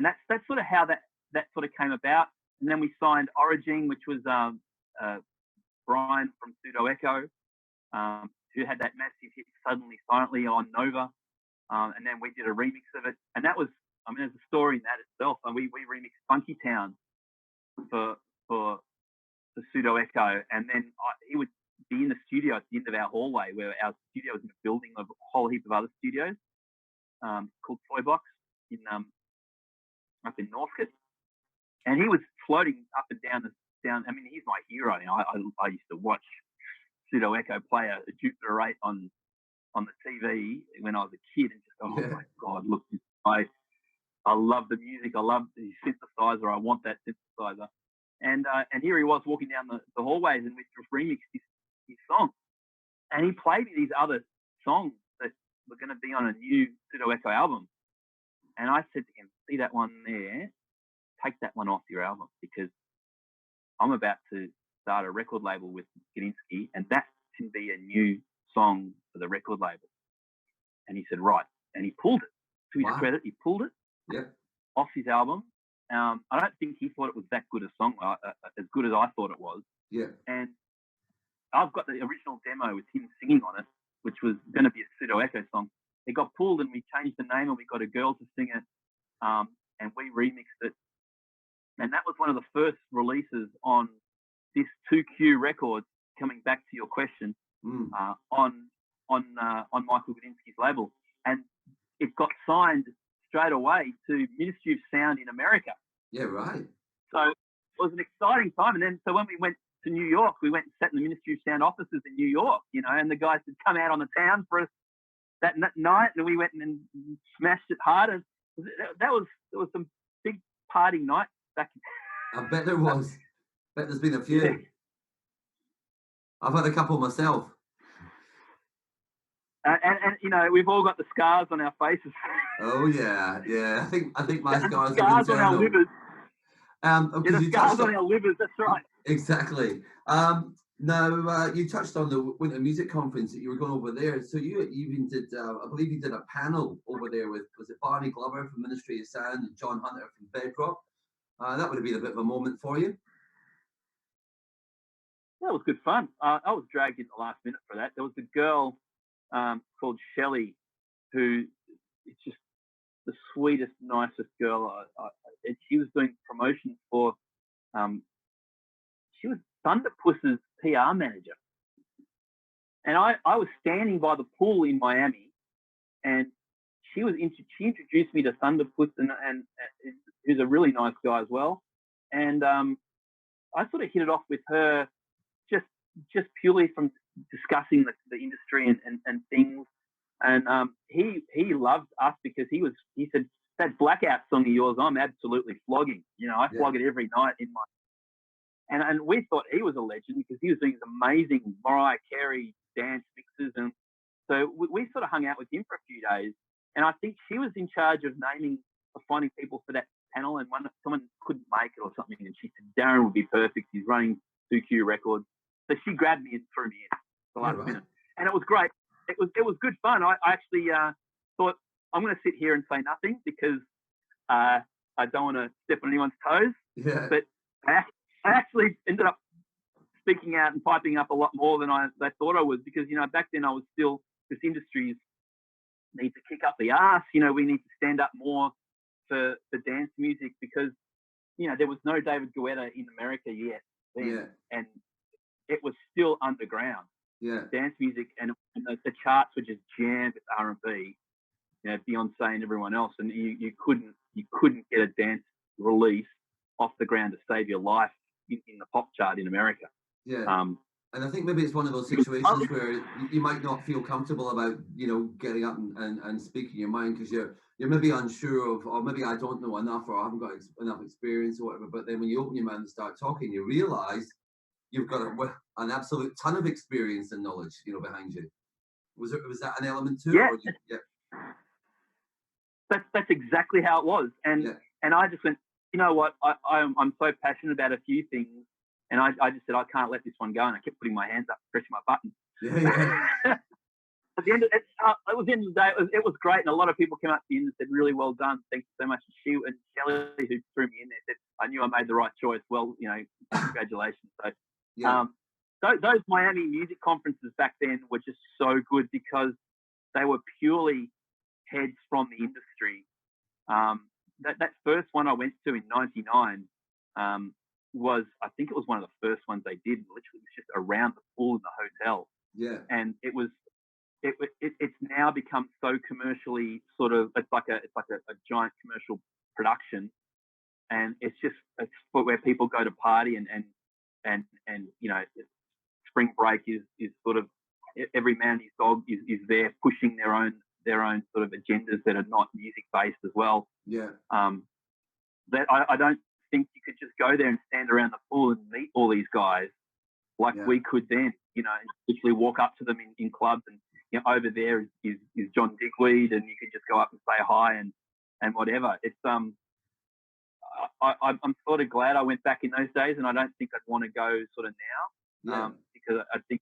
that's sort of how that sort of came about. And then we signed Origin, which was Brian from Pseudo Echo, who had that massive hit Suddenly Silently on Nova. And then we did a remix of it. And that was, there's a story in that itself. And we remixed Funky Town for Pseudo Echo. And then he would be in the studio at the end of our hallway, where our studio was in a building of a whole heap of other studios called Toy Box up in Northcote. And he was floating up and down. He's my hero. I used to watch Pseudo Echo play a Jupiter 8 on the TV when I was a kid, and just my God, look, I love the music. I love the synthesizer. I want that synthesizer. And here he was walking down the hallways, and we just remixed his song. And he played me these other songs that were going to be on a new Pseudo Echo album. And I said to him, "See that one there? Take that one off your album, because I'm about to start a record label with Gudinski, and that can be a new song for the record label." And he said, "Right." And he pulled it. To his credit, he pulled it off his album. I don't think he thought it was that good a song, as good as I thought it was. Yeah. And I've got the original demo with him singing on it, which was going to be a pseudo echo song. It got pulled and we changed the name and we got a girl to sing it, and we remixed it. And that was one of the first releases on this 2Q Records. Coming back to your question, on Michael Gudinski's label, and it got signed straight away to Ministry of Sound in America. Yeah, right. So it was an exciting time. And then, so when we went to New York, we went and sat in the Ministry of Sound offices in New York, you know, and the guys had come out on the town for us that night, and we went and smashed it hard. And there was some big party nights back. I bet there was. Bet there's been a few. Yeah. I've had a couple myself. And you know, we've all got the scars on our faces. Oh yeah, yeah. I think my scars are on our livers. The scars on our livers. That's right. Exactly. Now you touched on the Winter Music Conference that you were going over there. So you even did, I believe you did a panel over there with, was it Barney Glover from Ministry of Sound and John Hunter from Bedrock? That would have been a bit of a moment for you. That was good fun. I was dragged in the last minute for that. There was a girl called Shelley who is just the sweetest, nicest girl. And she was doing promotions for, she was Thunderpuss's PR manager. And I was standing by the pool in Miami, and she introduced me to Thunderpuss, and who's a really nice guy as well. And I sort of hit it off with her just purely from discussing the industry and things. And he loved us because he said, that Blackout song of yours, I'm absolutely flogging. You know, I flog it every night in my. And we thought he was a legend because he was doing these amazing Mariah Carey dance mixes. And so we sort of hung out with him for a few days. And I think she was in charge of finding people for that panel. And someone couldn't make it or something. And she said, Darren would be perfect. He's running 2Q Records. So she grabbed me and threw me in the last minute. And it was great. It was good fun. I actually thought, I'm going to sit here and say nothing because I don't want to step on anyone's toes. Yeah. But I actually ended up speaking out and piping up a lot more than I thought I was, because, you know, back then I was still, this industry needs to kick up the arse. You know, we need to stand up more for dance music because, you know, there was no David Guetta in America yet then, and it was still underground. Yeah, dance music, and the charts were just jammed with R&B. You know, Beyonce and everyone else, and you couldn't get a dance release off the ground to save your life in the pop chart in America. Yeah. And I think maybe it's one of those situations where you might not feel comfortable about, you know, getting up and speaking your mind because you're maybe unsure of, or maybe I don't know enough, or I haven't got enough experience or whatever. But then when you open your mouth and start talking, you realise you've got an absolute ton of experience and knowledge, you know, behind you. Was that an element too? Yeah. Yeah. That's exactly how it was, and I just went, you know what, I'm so passionate about a few things, and I just said I can't let this one go, and I kept putting my hands up, pressing my button. Yeah. At the end of the end of the day, it was great, and a lot of people came up to me and said, really well done, thanks so much. And Shelley, who threw me in there, said, I knew I made the right choice. Well, you know, congratulations. So, those Miami music conferences back then were just so good because they were purely heads from the industry. That first one I went to in '99 was, I think it was one of the first ones they did. Literally, it was just around the pool in the hotel. Yeah, and it's now become so commercially sort of, it's like a giant commercial production, and it's where people go to party and you know, spring break is sort of every man and his dog is there pushing their own sort of agendas that are not music based as well. Yeah. That I don't think you could just go there and stand around the pool and meet all these guys like we could then, you know, and literally walk up to them in clubs, and, you know, over there is John Digweed, and you could just go up and say hi and whatever. It's I'm sort of glad I went back in those days, and I don't think I'd want to go sort of now, because I think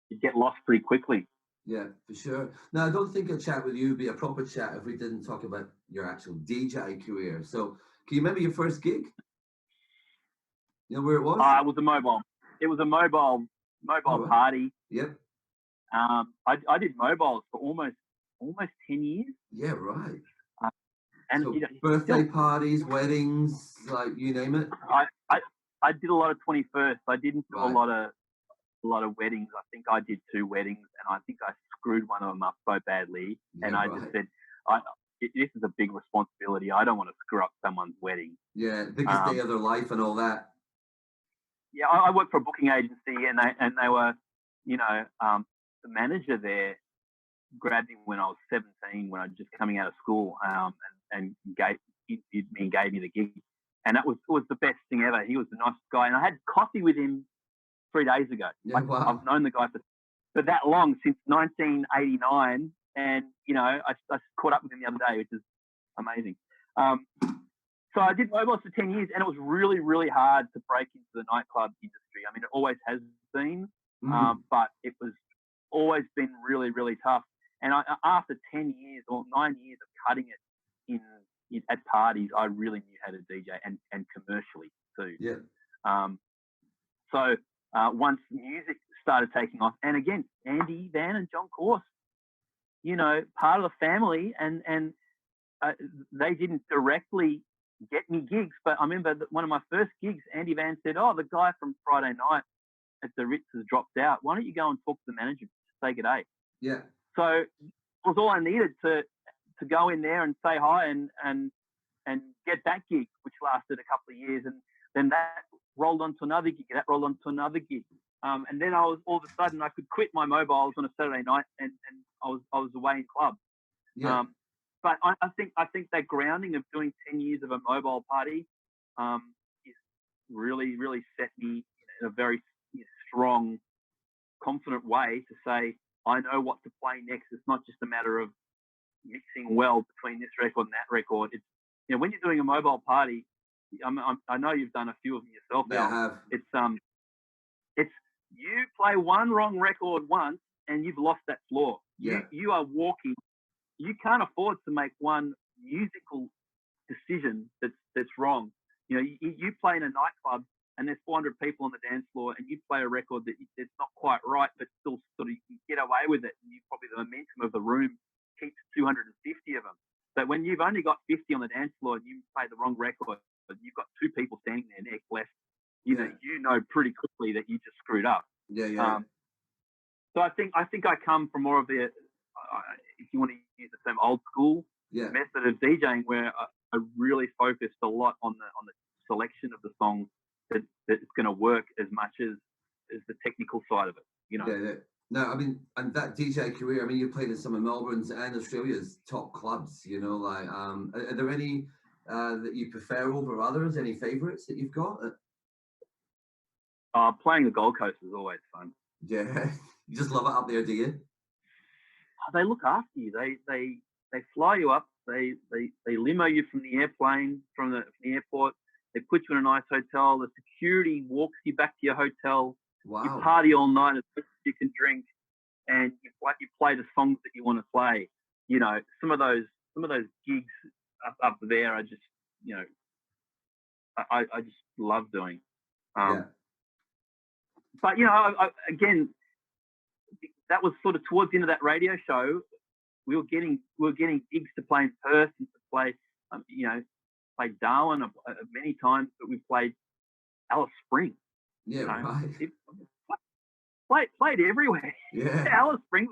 you get lost pretty quickly. Yeah, for sure. Now, I don't think a chat with you would be a proper chat if we didn't talk about your actual DJ career. So, can you remember your first gig? You know where it was? It was a mobile. It was a mobile mobile party. Yep. I did mobiles for almost 10 years. Yeah, right. And so birthday parties, weddings, like you name it. I did a lot of 21st. I didn't do a lot of weddings. I think I did 2 weddings, and I think I screwed one of them up so badly. Yeah, and I just said, this is a big responsibility. I don't want to screw up someone's wedding. Yeah, biggest day of their life and all that. Yeah, I worked for a booking agency, and they were, the manager there grabbed me when I was 17, when I was just coming out of school, and gave me the gig, and it was the best thing ever. He was the nicest guy, and I had coffee with him 3 days ago. Yeah, wow. I've known the guy for that long, since 1989, and I caught up with him the other day, which is amazing. So I did mobiles for 10 years, and it was really, really hard to break into the nightclub industry. I mean, it always has been, but it was always been really, really tough. And after 10 years or 9 years of cutting it at parties, I really knew how to DJ and commercially too. Yeah. So once music started taking off, and again, Andy Van and John Course, part of the family, and they didn't directly get me gigs, but I remember that one of my first gigs, Andy Van said, "Oh, the guy from Friday night at the Ritz has dropped out. Why don't you go and talk to the manager to say good day?" Yeah. So it was all I needed to go in there and say hi and get that gig, which lasted a couple of years, and then that rolled on to another gig. That rolled on to another gig, and then I was all of a sudden I could quit my mobiles on a Saturday night, and I was away in clubs. Yeah. But I think that grounding of doing 10 years of a mobile party is really, really set me in a very strong, confident way to say, I know what to play next. It's not just a matter of mixing well between this record and that record. It's, when you're doing a mobile party, I know you've done a few of them yourself. Yeah, I have. It's you play one wrong record once and you've lost that floor. Yeah. You are walking. You can't afford to make one musical decision that's wrong. You play in a nightclub and there's 400 people on the dance floor, and you play a record that's not quite right, but still sort of you can get away with it. And probably the momentum of the room keeps 250 of them. But when you've only got 50 on the dance floor and you play the wrong record, but you've got 2 people standing there neck left, you know pretty quickly that you just screwed up. Yeah. So I think I come from more of the, if you want to use the term, old school method of DJing, where I really focused a lot on the selection of the songs that's going to work as much as the technical side of it. Yeah. No, I mean, and that DJ career, I mean, you played in some of Melbourne's and Australia's top clubs, are there any that you prefer over others? Any favourites that you've got? Playing the Gold Coast is always fun. Yeah. You just love it up there, do you? They look after you. They fly you up. They limo you from the airplane, from the airport. They put you in a nice hotel. The security walks you back to your hotel. Wow. You party all night as much as you can drink, and you play the songs that you want to play. Some of those gigs up there are just, I just love doing. But again, that was sort of towards the end of that radio show. We were getting gigs to play in Perth and to play, played Darwin many times, but we played Alice Springs. Yeah, right. Played everywhere. Yeah. Alice Springs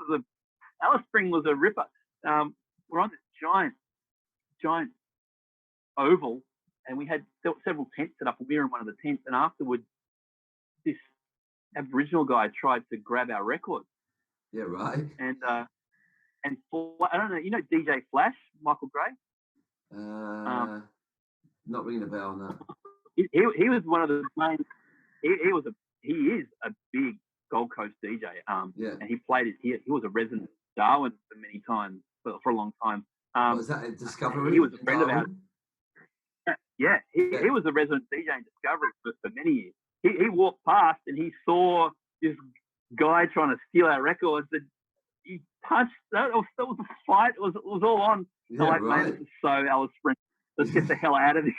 was a ripper. We're on this giant oval, and we had several tents set up, and we were in one of the tents. And afterwards, this Aboriginal guy tried to grab our records. Yeah, right. And I don't know, DJ Flash, Michael Gray? Not ringing a bell, no. He was one of the main. He is a big Gold Coast DJ. And he played it here. He was a resident Darwin for many times, for a long time. Was that a Discovery? He was a friend of ours. Yeah, he was a resident DJ in Discovery for many years. He walked past and he saw this guy trying to steal our records. And he punched. That was a fight. It was all on. Yeah, like, right. Man, this is so Alice Springs. Let's get the hell out of this.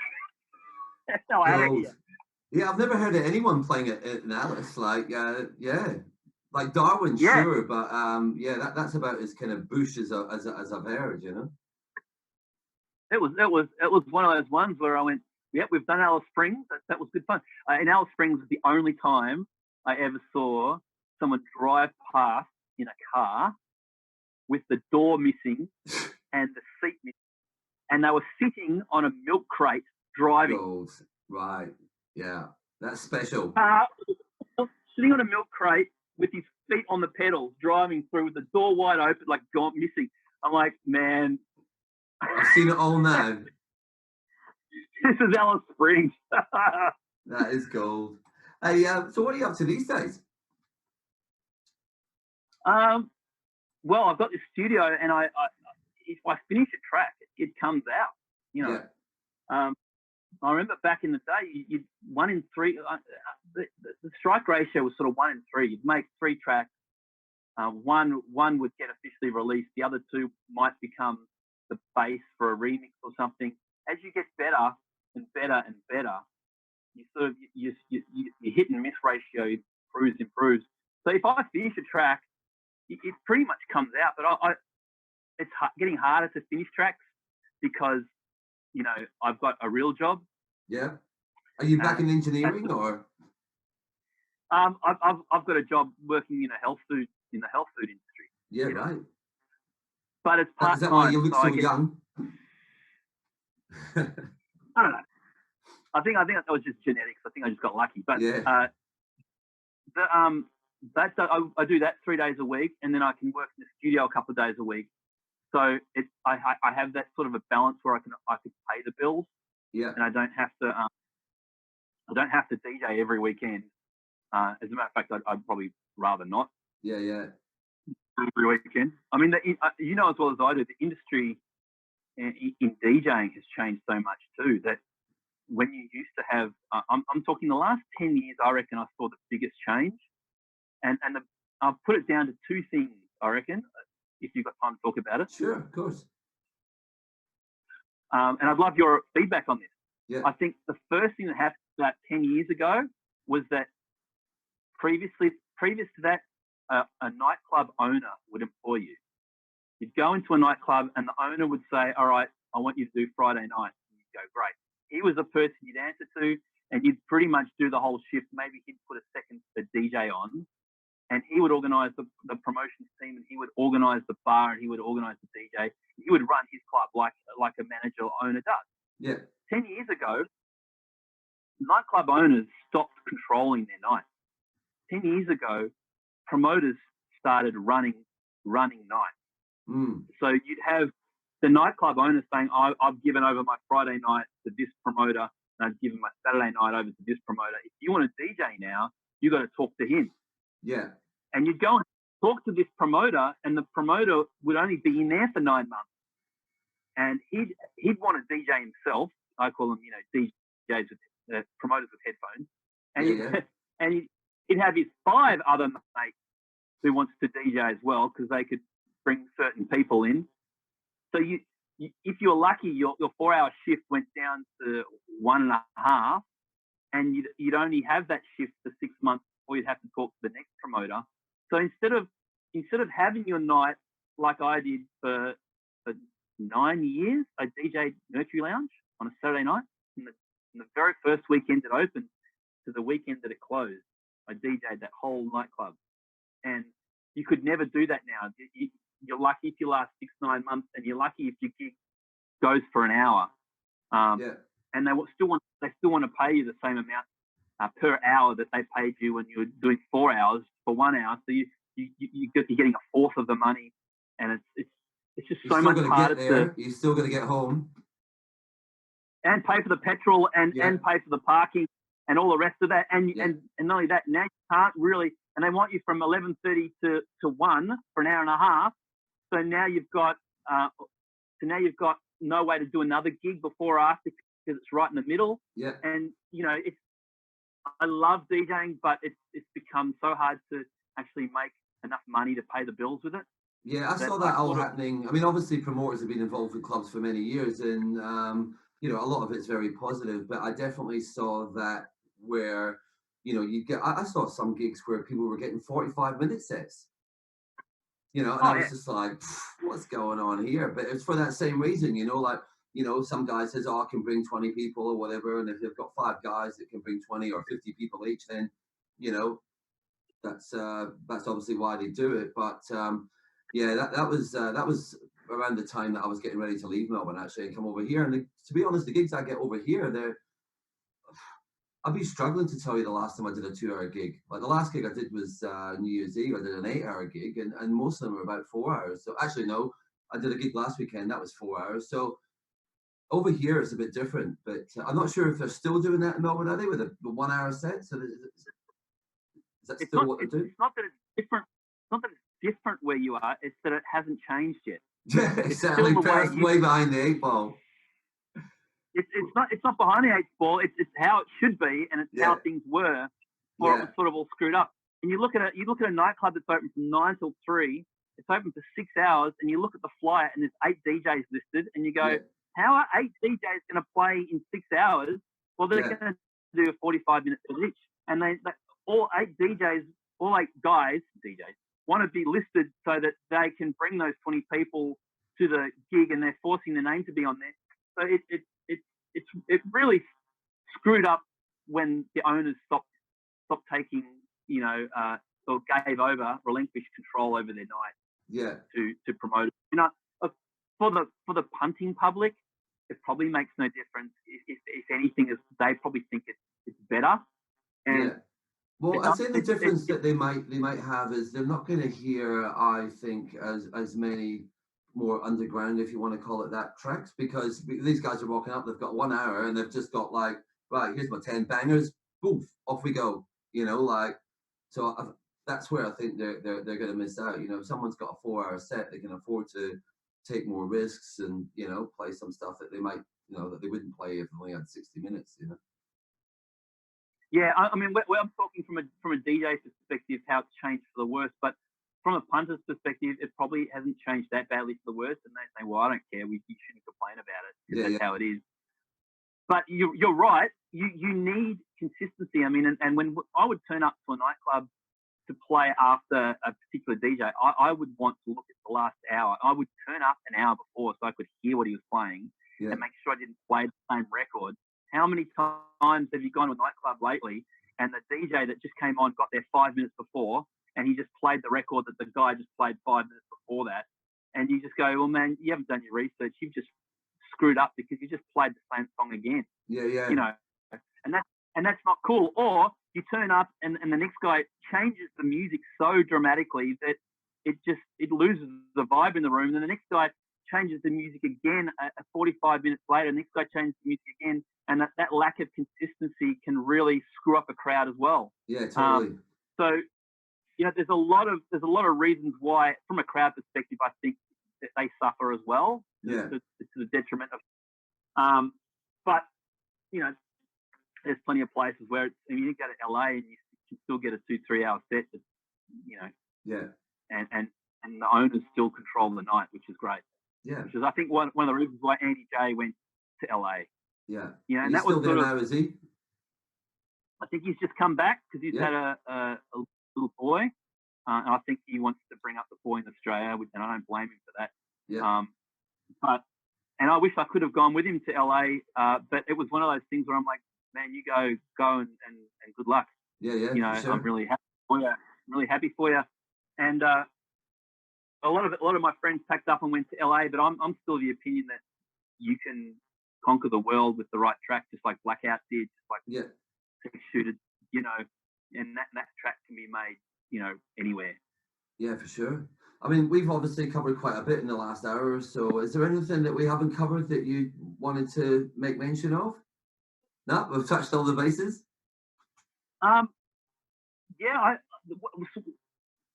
Get the hell out of here. Yeah, I've never heard of anyone playing it in Alice. Like, yeah, like Darwin, Yeah, sure, but yeah, that's about as kind of bush as I've heard, you know. it was one of those ones where I went, yep, we've done Alice Springs. That was good fun. And Alice Springs was the only time I ever saw someone drive past in a car with the door missing and the seat missing, and they were sitting on a milk crate driving. Gold, right? Yeah, that's special. Sitting on a milk crate with his feet on the pedals, driving through with the door wide open, like gone missing. I'm like, man, I've seen it all now. this is Alice Springs. That is gold. Hey, so what are you up to these days? Well, I've got this studio, and if I finish a track, it comes out. You know, Yeah. I remember back in the day, you'd 1 in 3. The strike ratio was sort of 1 in 3. You'd make 3 tracks. One would get officially released. The other 2 might become the base for a remix or something. As you get better and better and better, you sort of your hit and miss ratio improves. So if I finish a track, it pretty much comes out. But it's getting harder to finish tracks because, you know, I've got a real job. Yeah. Are you back in engineering or? I've got a job working in the health food industry. Yeah, right. But it's part-time. Is that why you look so young? I don't know. I think that was just genetics. I think I just got lucky. But yeah. I do that 3 days a week, and then I can work in the studio a couple of days a week. So I have that sort of a balance where I can pay the bills. Yeah. And I don't have to DJ every weekend. As a matter of fact, I'd probably rather not. Yeah, yeah. Every weekend. I mean, you know as well as I do, the industry in DJing has changed so much too that when you used to have, I'm talking the last 10 years, I reckon I saw the biggest change. And I'll put it down to 2 things, I reckon, if you've got time to talk about it. Sure, of course. And I'd love your feedback on this. Yeah. I think the first thing that happened about 10 years ago was that previous to that, a nightclub owner would employ you. You'd go into a nightclub and the owner would say, all right, I want you to do Friday night. And you'd go, great. He was the person you'd answer to, and you'd pretty much do the whole shift. Maybe he'd put a DJ on, and he would organise the promotions team, and he would organise the bar, and he would organise the DJ. He would run his club like a manager or owner does. Yeah. 10 years ago, nightclub owners stopped controlling their night. 10 years ago, promoters started running nights. Mm. So you'd have the nightclub owner saying, I've given over my Friday night to this promoter, and I've given my Saturday night over to this promoter. If you want to DJ now, you got to talk to him. Yeah. And you'd go and talk to this promoter, and the promoter would only be in there for 9 months. And he'd want to DJ himself. I call them, DJs with promoters with headphones. And and he'd have his 5 other mates who wants to DJ as well, because they could bring certain people in. So if you're lucky, your 4-hour shift went down to 1.5, and you'd only have that shift for 6 months before you'd have to talk to the next promoter. So instead of having your night like I did for 9 years, I DJ'd Mercury Lounge on a Saturday night. From the very first weekend it opened to the weekend that it closed, I DJ'd that whole nightclub. And you could never do that now. You're lucky if you last 6-9 months, and you're lucky if your gig goes for an hour. And they still want to pay you the same amount per hour that they paid you when you were doing 4 hours for 1 hour. So you're getting a fourth of the money, and it's just so much harder to. You're still going to get home and pay for the petrol and pay for the parking and all the rest of that. And not only that, now you can't really. And they want you from 11:30 to 1 for an hour and a half. So now you've got no way to do another gig before or after, because it's right in the middle. Yeah. And I love DJing, but it's become so hard to actually make enough money to pay the bills with it. Yeah, I saw that all happening. I mean, obviously promoters have been involved with clubs for many years, and a lot of it's very positive. But I definitely saw that where, you know, you get, I saw some gigs where people were getting 45-minute sets, you know, and I Oh was yeah. just like, what's going on here? But it's for that same reason, you know, like, you know, some guy says, oh, I can bring 20 people or whatever. And if they've got 5 guys that can bring 20 or 50 people each, then, you know, that's obviously why they do it. But yeah, that was around the time that I was getting ready to leave Melbourne actually and come over here. And to be honest, the gigs I get over here, I'd be struggling to tell you the last time I did a 2-hour gig. Like the last gig I did was New Year's Eve. I did an 8-hour gig, and most of them were about 4 hours. So actually, no, I did a gig last weekend that was 4 hours. So over here it's a bit different, but I'm not sure if they're still doing that in Melbourne, are they, with a 1-hour set? So is that still what they're doing? It's not that it's different. It's not that it's different where you are. It's that it hasn't changed yet. Yeah, exactly. Perth's way behind the 8 ball. It's not behind the 8 ball. It's how it should be, and it's how things were, or it was sort of all screwed up. And you look at a nightclub that's open from 9 till 3. It's open for 6 hours, and you look at the flyer, and there's 8 DJs listed, and you go, how are 8 DJs going to play in 6 hours? Well, they're going to do a 45-minute set each, and they all 8 DJs, all 8 guys, DJs, want to be listed so that they can bring those 20 people to the gig, and they're forcing the name to be on there. So it really screwed up when the owners stopped taking, you know, or gave over, relinquished control over their night. To promote it. You know, for the punting public, it probably makes no difference. If anything, they probably think it's better. And well, I'd say the difference that they might have is they're not going to hear, I think, as many more underground, if you want to call it that, tracks, because these guys are walking up, they've got 1 hour and they've just got like, right, here's my 10 bangers, boof, off we go, you know, like, so that's where I think they're going to miss out. You know, if someone's got a 4-hour set, they can afford to take more risks and, you know, play some stuff that they might, you know, that they wouldn't play if they only had 60 minutes, you know. Yeah, I mean, I'm talking from a DJ perspective, how it's changed for the worse, but from a punter's perspective, it probably hasn't changed that badly for the worse, and they say, well, I don't care, you shouldn't complain about it, because that's how it is. But you're right, you need consistency. I mean, and when I would turn up to a nightclub to play after a particular DJ, I would want to look at the last hour. I would turn up an hour before so I could hear what he was playing and make sure I didn't play the same record. How many times have you gone to a nightclub lately and the DJ that just came on got there 5 minutes before and he just played the record that the guy just played 5 minutes before that? And you just go, well, man, you haven't done your research. You've just screwed up because you just played the same song again. You know, and that's not cool. Or you turn up and the next guy changes the music so dramatically that it loses the vibe in the room. And the next guy changes the music again 45 minutes later. The next guy changes the music again. And that lack of consistency can really screw up a crowd as well. Yeah, totally. So, you know, there's a lot of reasons why, from a crowd perspective, I think that they suffer as well. To the detriment of. But you know, there's plenty of places where you can go to LA and you can still get a 2-3 hour set. That, you know. And the owners still control the night, which is great. Which is, I think, one of the reasons why Andy J went to LA. You know, and he's that was still there now, is he? I think he's just come back because he's had a little boy. And I think he wants to bring up the boy in Australia, and I don't blame him for that. And I wish I could have gone with him to LA, but it was one of those things where I'm like, man, you go and good luck. You know, sure. I'm really happy for you. I'm really happy for you. And a lot of my friends packed up and went to LA, but I'm still of the opinion that you can conquer the world with the right track, just like Blackout did, just like Six Shooter, you know, and that track can be made, you know, anywhere. Yeah, for sure. I mean, we've obviously covered quite a bit in the last hour or so. Is there anything that we haven't covered that you wanted to make mention of? No, we've touched all the bases.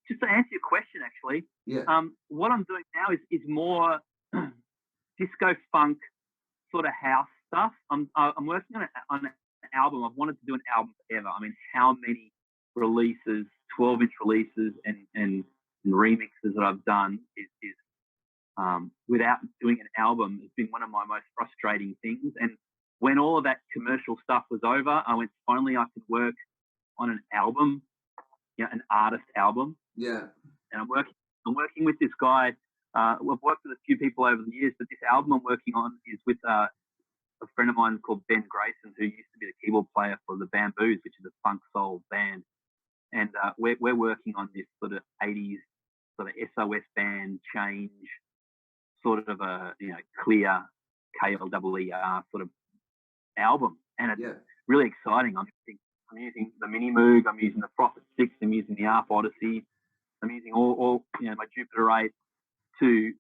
Just to answer your question, actually. What I'm doing now is more disco funk sort of house stuff. I'm working on an album. I've wanted to do an album forever. I mean, how many releases, 12-inch releases and remixes that I've done is without doing an album has been one of my most frustrating things. And when all of that commercial stuff was over, I went, finally I could work on an album, an artist album. Yeah. And I'm working with this guy. I've worked with a few people over the years, but this album I'm working on is with a friend of mine called Ben Grayson, who used to be the keyboard player for the Bamboos, which is a funk soul band. And we're working on this sort of 80s sort of SOS band change, sort of a clear KLEER sort of album, and it's really exciting. I'm using the Mini Moog, I'm using the Prophet 6, I'm using the ARP Odyssey, I'm using all my Jupiter 8 to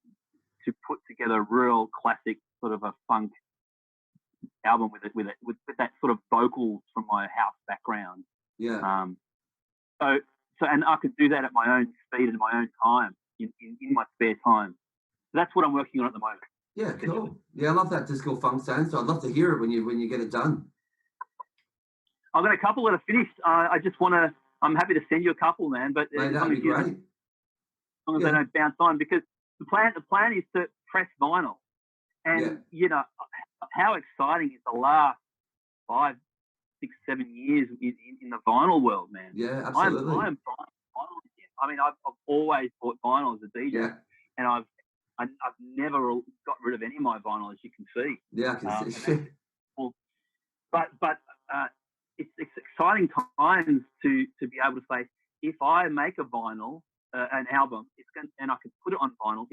put together a real classic sort of a funk album with that sort of vocals from my house background. Yeah. So and I could do that at my own speed and my own time in my spare time. So that's what I'm working on at the moment. Yeah, cool. Yeah, I love that disco funk sound. So I'd love to hear it when you get it done. I've got a couple that are finished. I just want to. I'm happy to send you a couple, man. But Mate, that'd be great. As long as they don't bounce on, because the plan is to press vinyl, and how exciting is the last 5, 6, 7 years in the vinyl world, man. Yeah, absolutely. I am buying vinyl. I mean, I've always bought vinyl as a DJ, and I've never got rid of any of my vinyl, as you can see. Yeah, I can see. But it's exciting times to be able to say, if I make a vinyl, an album, and I can put it on vinyl,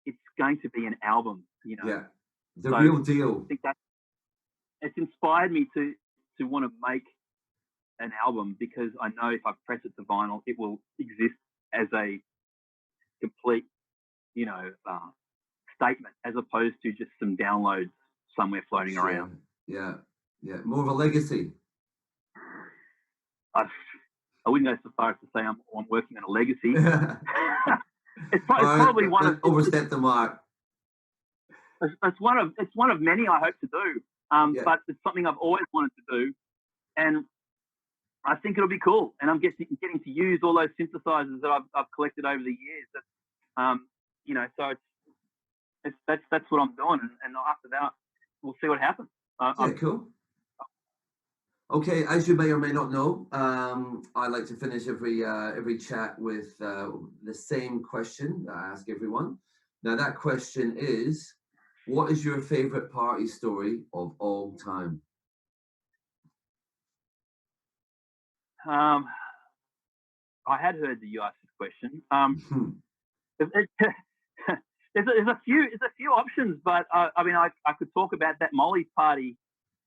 it's going to be an album. Yeah, the real deal. I think it's inspired me to want to make an album, because I know if I press it to vinyl, it will exist as a complete, statement, as opposed to just some downloads somewhere floating around. Yeah, more of a legacy. I wouldn't go so far as to say I'm working on a legacy. It's probably one of overstep the mark. It's one of many I hope to do. But it's something I've always wanted to do, and I think it'll be cool. And I'm getting to use all those synthesizers that I've collected over the years. So that's what I'm doing, and after that we'll see what happens. Cool. Okay, as you may or may not know, I like to finish every chat with the same question that I ask everyone. Now that question is, what is your favorite party story of all time? I had heard that you asked this question. There's a few options, but I mean, I could talk about that Molly's party,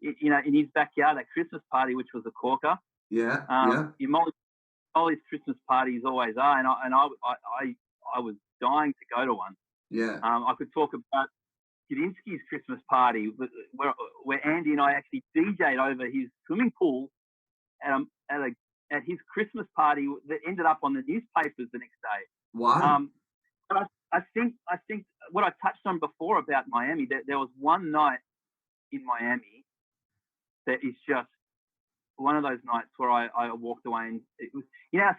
in his backyard, that Christmas party, which was a corker. Yeah. Molly's Christmas parties always are, and I was dying to go to one. Yeah. I could talk about Gudinski's Christmas party, where Andy and I actually DJ'd over his swimming pool at his Christmas party that ended up on the newspapers the next day. Wow. But I think what I touched on before about Miami, there was one night in Miami that is just one of those nights where I walked away, and it was,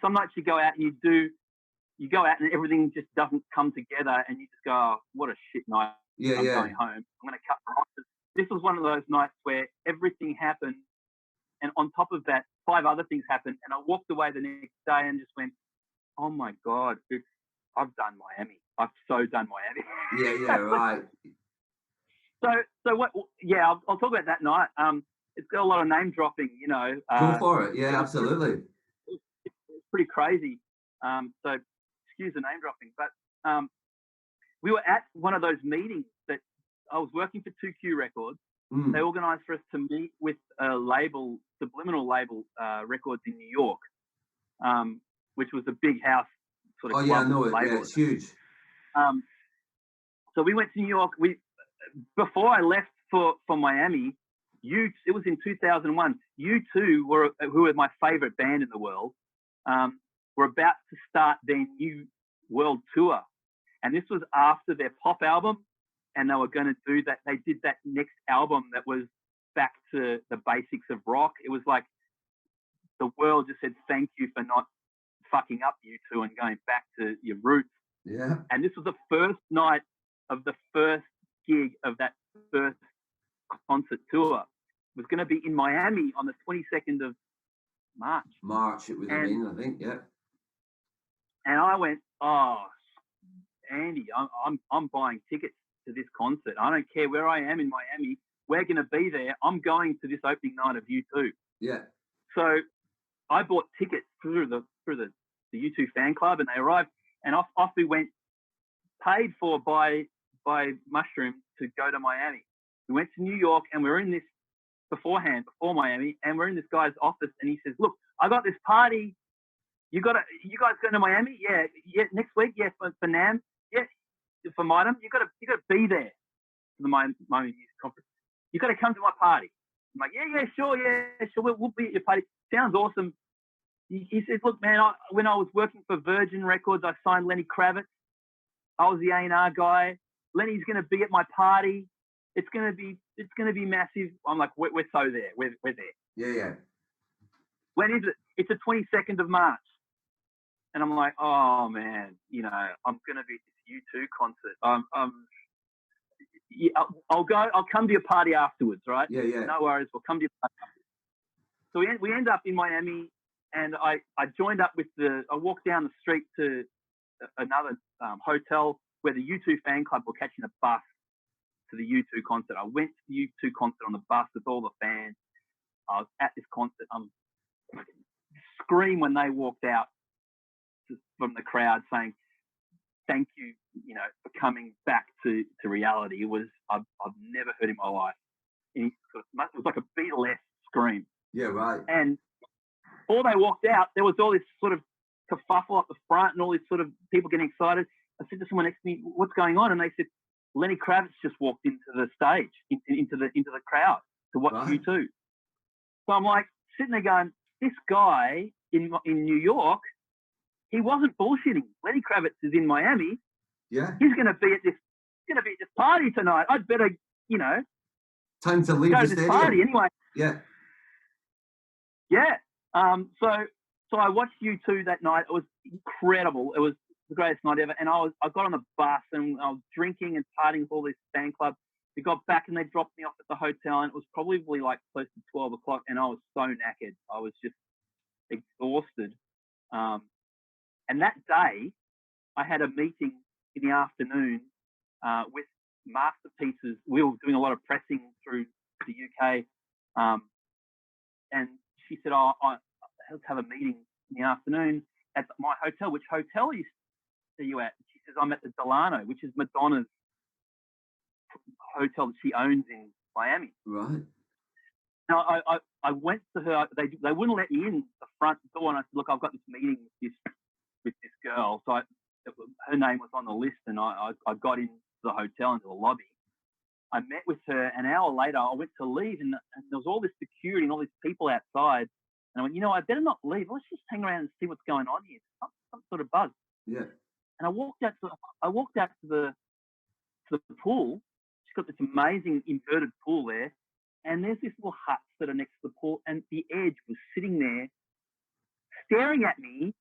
some nights you go out and you go out and everything just doesn't come together, and you just go, oh, what a shit night. I'm going home. I'm going to cut my losses. This was one of those nights where everything happened, and on top of that, 5 other things happened, and I walked away the next day and just went, oh my God, I've done Miami. I've so done Miami. Yeah, right. So what? Yeah, I'll talk about that night. It's got a lot of name dropping, Go for it. Yeah, absolutely. It's pretty crazy. So excuse the name dropping, but we were at one of those meetings that I was working for 2Q Records. They organised for us to meet with a label, Subliminal label, records in New York, which was a big house sort of. Oh yeah, I know it. Label. Yeah, it's huge. So we went to New York. Before I left for Miami, it was in 2001. U2 who were my favourite band in the world, were about to start their new world tour, and this was after their pop album, and they were going to do that. They did that next album that was back to the basics of rock. It was like the world just said thank you for not fucking up U2 and going back to your roots. Yeah. And this was the first night of the first gig of that first concert tour. was going to be in Miami on the 22nd of March. March, it would have been, I think, yeah. And I went, oh, Andy, I'm buying tickets to this concert. I don't care where I am in Miami. We're going to be there. I'm going to this opening night of U2. Yeah. So I bought tickets through the U2 fan club, and they arrived, and off we went, paid for by Mushroom to go to Miami. We went to New York, and we were in this before Miami, and we're in this guy's office, and he says, look, I got this party. You guys going to Miami? Yeah, next week, yeah, for NAMM, yeah, for MITEM, you got to be there for the Miami Music Conference. You got to come to my party. I'm like, yeah, sure, we'll be at your party. Sounds awesome. He says, look, man, when I was working for Virgin Records, I signed Lenny Kravitz. I was the A&R guy. Lenny's going to be at my party. It's going to be massive. I'm like, we're so there. We're there. Yeah. When is it? It's the 22nd of March. And I'm like, oh man, I'm going to be at this U2 concert. Yeah, I'll go. I'll come to your party afterwards, right? Yeah. No worries. We'll come to your party afterwards. So we end up in Miami, and I joined up with I walked down the street to another hotel where the U2 fan club were catching a bus to the U2 concert. I went to the U2 concert on the bus with all the fans. I was at this concert. Scream when they walked out from the crowd saying, thank you, for coming back to reality. It was, I've never heard in my life. And it was like a Beatlesque scream. Yeah, right. And before they walked out, there was all this sort of kerfuffle up the front and all these sort of people getting excited. I said to someone next to me, what's going on? And they said, Lenny Kravitz just walked into the stage, into the crowd to watch you too. So I'm like sitting there going, this guy in New York, he wasn't bullshitting. Lenny Kravitz is in Miami. Yeah. He's going to be at this party tonight. I'd better, time to leave go the to this stadium. party anyway. Yeah. Yeah. So I watched U2 that night. It was incredible. It was the greatest night ever. And I got on the bus and I was drinking and partying with all this fan club. We got back and they dropped me off at the hotel, and it was probably like close to 12 o'clock, and I was so knackered. I was just exhausted. And that day, I had a meeting in the afternoon with Masterpieces. We were doing a lot of pressing through the UK. And she said, let's have a meeting in the afternoon at my hotel. Which hotel are you at? She says, I'm at the Delano, which is Madonna's hotel that she owns in Miami. Right. Now, I went to her. They wouldn't let me in the front door. And I said, look, I've got this meeting with this girl. So her name was on the list, and I got into the hotel, into the lobby. I met with her. An hour later, I went to leave, and there was all this security and all these people outside. And I went, I better not leave. Let's just hang around and see what's going on here. Some sort of buzz. Yeah. And I walked out to the pool. She's got this amazing inverted pool there, and there's this little huts that are next to the pool, and the Edge was sitting there, staring at me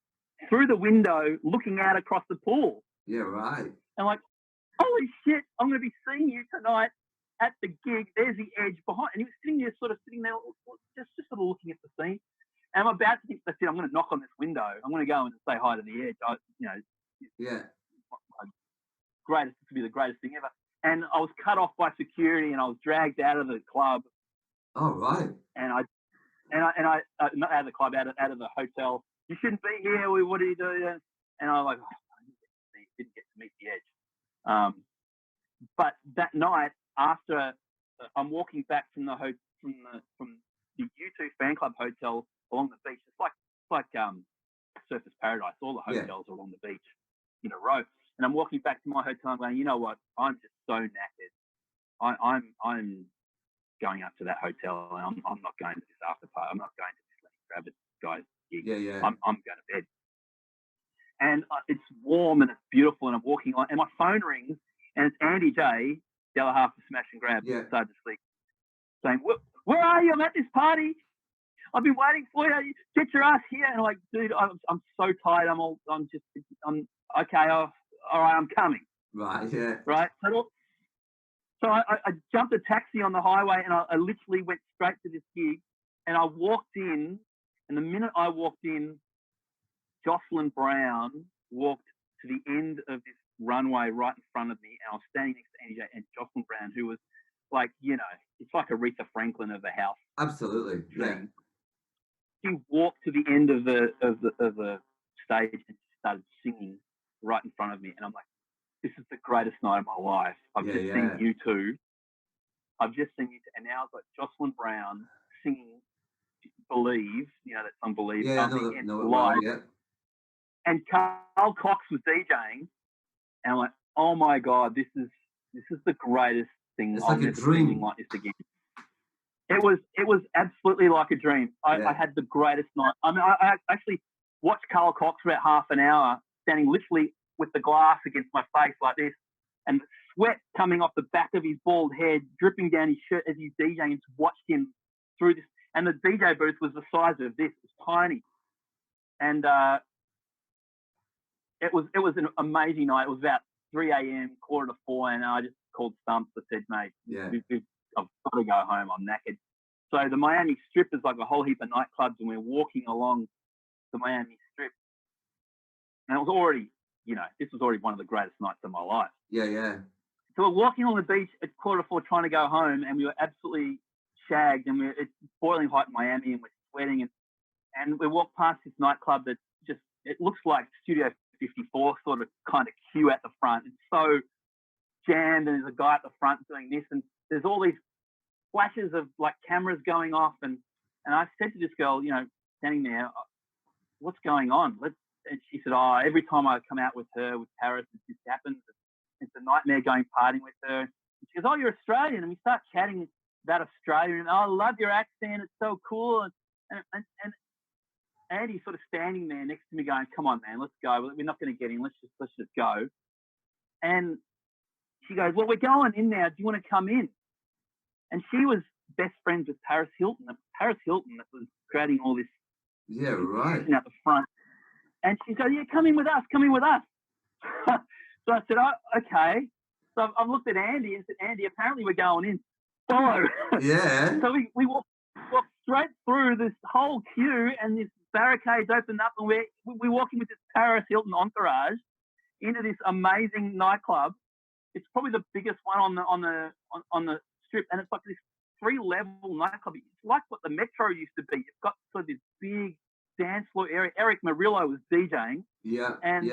through the window, looking out across the pool. Yeah, right. And I'm like, holy shit, I'm going to be seeing you tonight at the gig. There's the Edge behind. And he was sitting there, just sort of looking at the scene. And I'm about to think, that's it, I'm going to knock on this window. I'm going to go and say hi to the Edge. Yeah. This could be the greatest thing ever. And I was cut off by security, and I was dragged out of the club. Oh, right. And I not out of the club, out of the hotel. You shouldn't be here. What are you doing? And I'm like, I didn't get to meet the Edge. But that night, after I'm walking back from the U2 fan club hotel along the beach. It's like Surfers Paradise. All the hotels are along the beach in a row. And I'm walking back to my hotel. I'm going, you know what? I'm just so knackered. I'm going up to that hotel, and I'm not going to this after party. I'm not going to this Lenny Kravitz guy's gig. Yeah. I'm going to bed. And it's warm and it's beautiful, and I'm walking on, and my phone rings, and it's Andy J, the other half of Smash and Grab, Started to Sleep, saying, where are you? I'm at this party. I've been waiting for you. Get your ass here. And I'm like, dude, I'm so tired. I'm okay. All right, I'm coming. Right, yeah. Right. So I jumped a taxi on the highway, and I literally went straight to this gig, and I walked in, and the minute I walked in, Jocelyn Brown walked to the end of this runway right in front of me, and I was standing next to Andy J and Jocelyn Brown, who was like, you know, it's like Aretha Franklin of the house. Absolutely, yeah. She walked to the end of the stage and started singing right in front of me, and I'm like, this is the greatest night of my life. I've just seen you two. I've just seen you two, and now I've got Jocelyn Brown singing "Believe," you know that song "Believe." Yeah, no, live. Yeah. And Carl Cox was DJing, and I'm like, oh my god, this is the greatest thing. It's I'll like a never see dream. anything like this again. It was absolutely like a dream. I had the greatest night. I mean, I actually watched Carl Cox for about half an hour, standing literally with the glass against my face like this, and the sweat coming off the back of his bald head, dripping down his shirt as he's DJing, and just watched him through this. And the DJ booth was the size of this. It was tiny. And it was an amazing night. It was about 3 a.m., 3:45, and I just called Stumps. I said, mate, I've got to go home. I'm knackered. So the Miami Strip is like a whole heap of nightclubs, and we're walking along the Miami Strip. And it was already, you know, this was already one of the greatest nights of my life. Yeah, yeah. So we're walking on the beach at 3:45 trying to go home, and we were absolutely shagged, and it's boiling hot in Miami, and we're sweating. And we walked past this nightclub that just, it looks like Studio 54 sort of kind of queue at the front. It's so jammed, and there's a guy at the front doing this, and there's all these flashes of like cameras going off. And I said to this girl, you know, standing there, what's going on? And she said, oh, every time I come out with her, with Paris, this happens. It's a nightmare going partying with her. And she goes, oh, you're Australian. And we start chatting about Australia, and oh, I love your accent. It's so cool. And Andy's sort of standing there next to me going, come on, man, let's go. We're not going to get in. Let's just go. And she goes, well, we're going in now. Do you want to come in? And she was best friends with Paris Hilton. Paris Hilton that was creating all this. Yeah, right. Out the front. And she said, yeah, come in with us. Come in with us. So I said, oh, okay. So I've looked at Andy and said, Andy, apparently we're going in. Follow. Yeah. So we walked straight through this whole queue, and this barricades opened up, and we're walking with this Paris Hilton entourage into this amazing nightclub. It's probably the biggest one on the strip, and it's like this 3-level nightclub. It's like what the Metro used to be. It's got sort of this big dance floor area. Eric Murillo was DJing. Yeah. And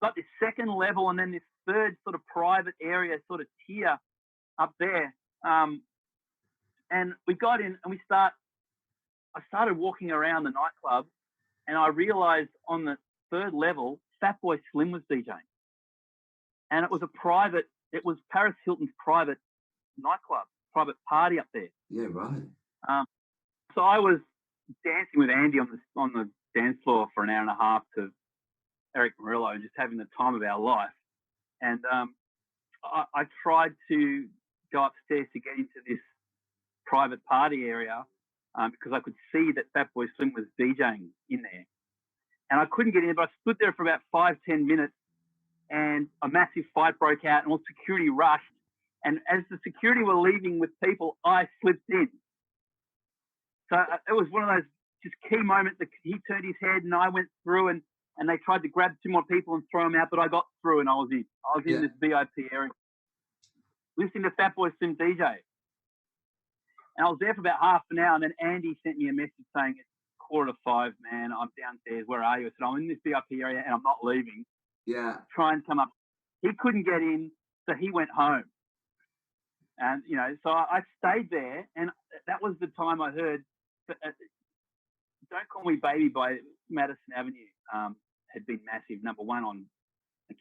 got this 2nd level, and then this 3rd sort of private area, sort of tier up there. And we got in, and I started walking around the nightclub, and I realized on the 3rd level, Fatboy Slim was DJing. And it was Paris Hilton's private nightclub, private party up there. Yeah, right. So I was dancing with Andy on the dance floor for an hour and a half to Eric Murillo, and just having the time of our life. And I tried to go upstairs to get into this private party area because I could see that Fatboy Slim was DJing in there. And I couldn't get in, but I stood there for about 5-10 minutes, and a massive fight broke out, and all security rushed. And as the security were leaving with people, I slipped in. So it was one of those just key moments that he turned his head, and I went through, and they tried to grab 2 more people and throw them out, but I got through, and I was in. I was in this VIP area, listening to Fatboy Slim DJ. And I was there for about half an hour, and then Andy sent me a message saying, it's 4:45, man. I'm downstairs. Where are you? I said, I'm in this VIP area, and I'm not leaving. Yeah. Try and come up. He couldn't get in, so he went home. And, you know, so I stayed there, and that was the time I heard Don't Call Me Baby by Madison Avenue had been massive. Number 1 on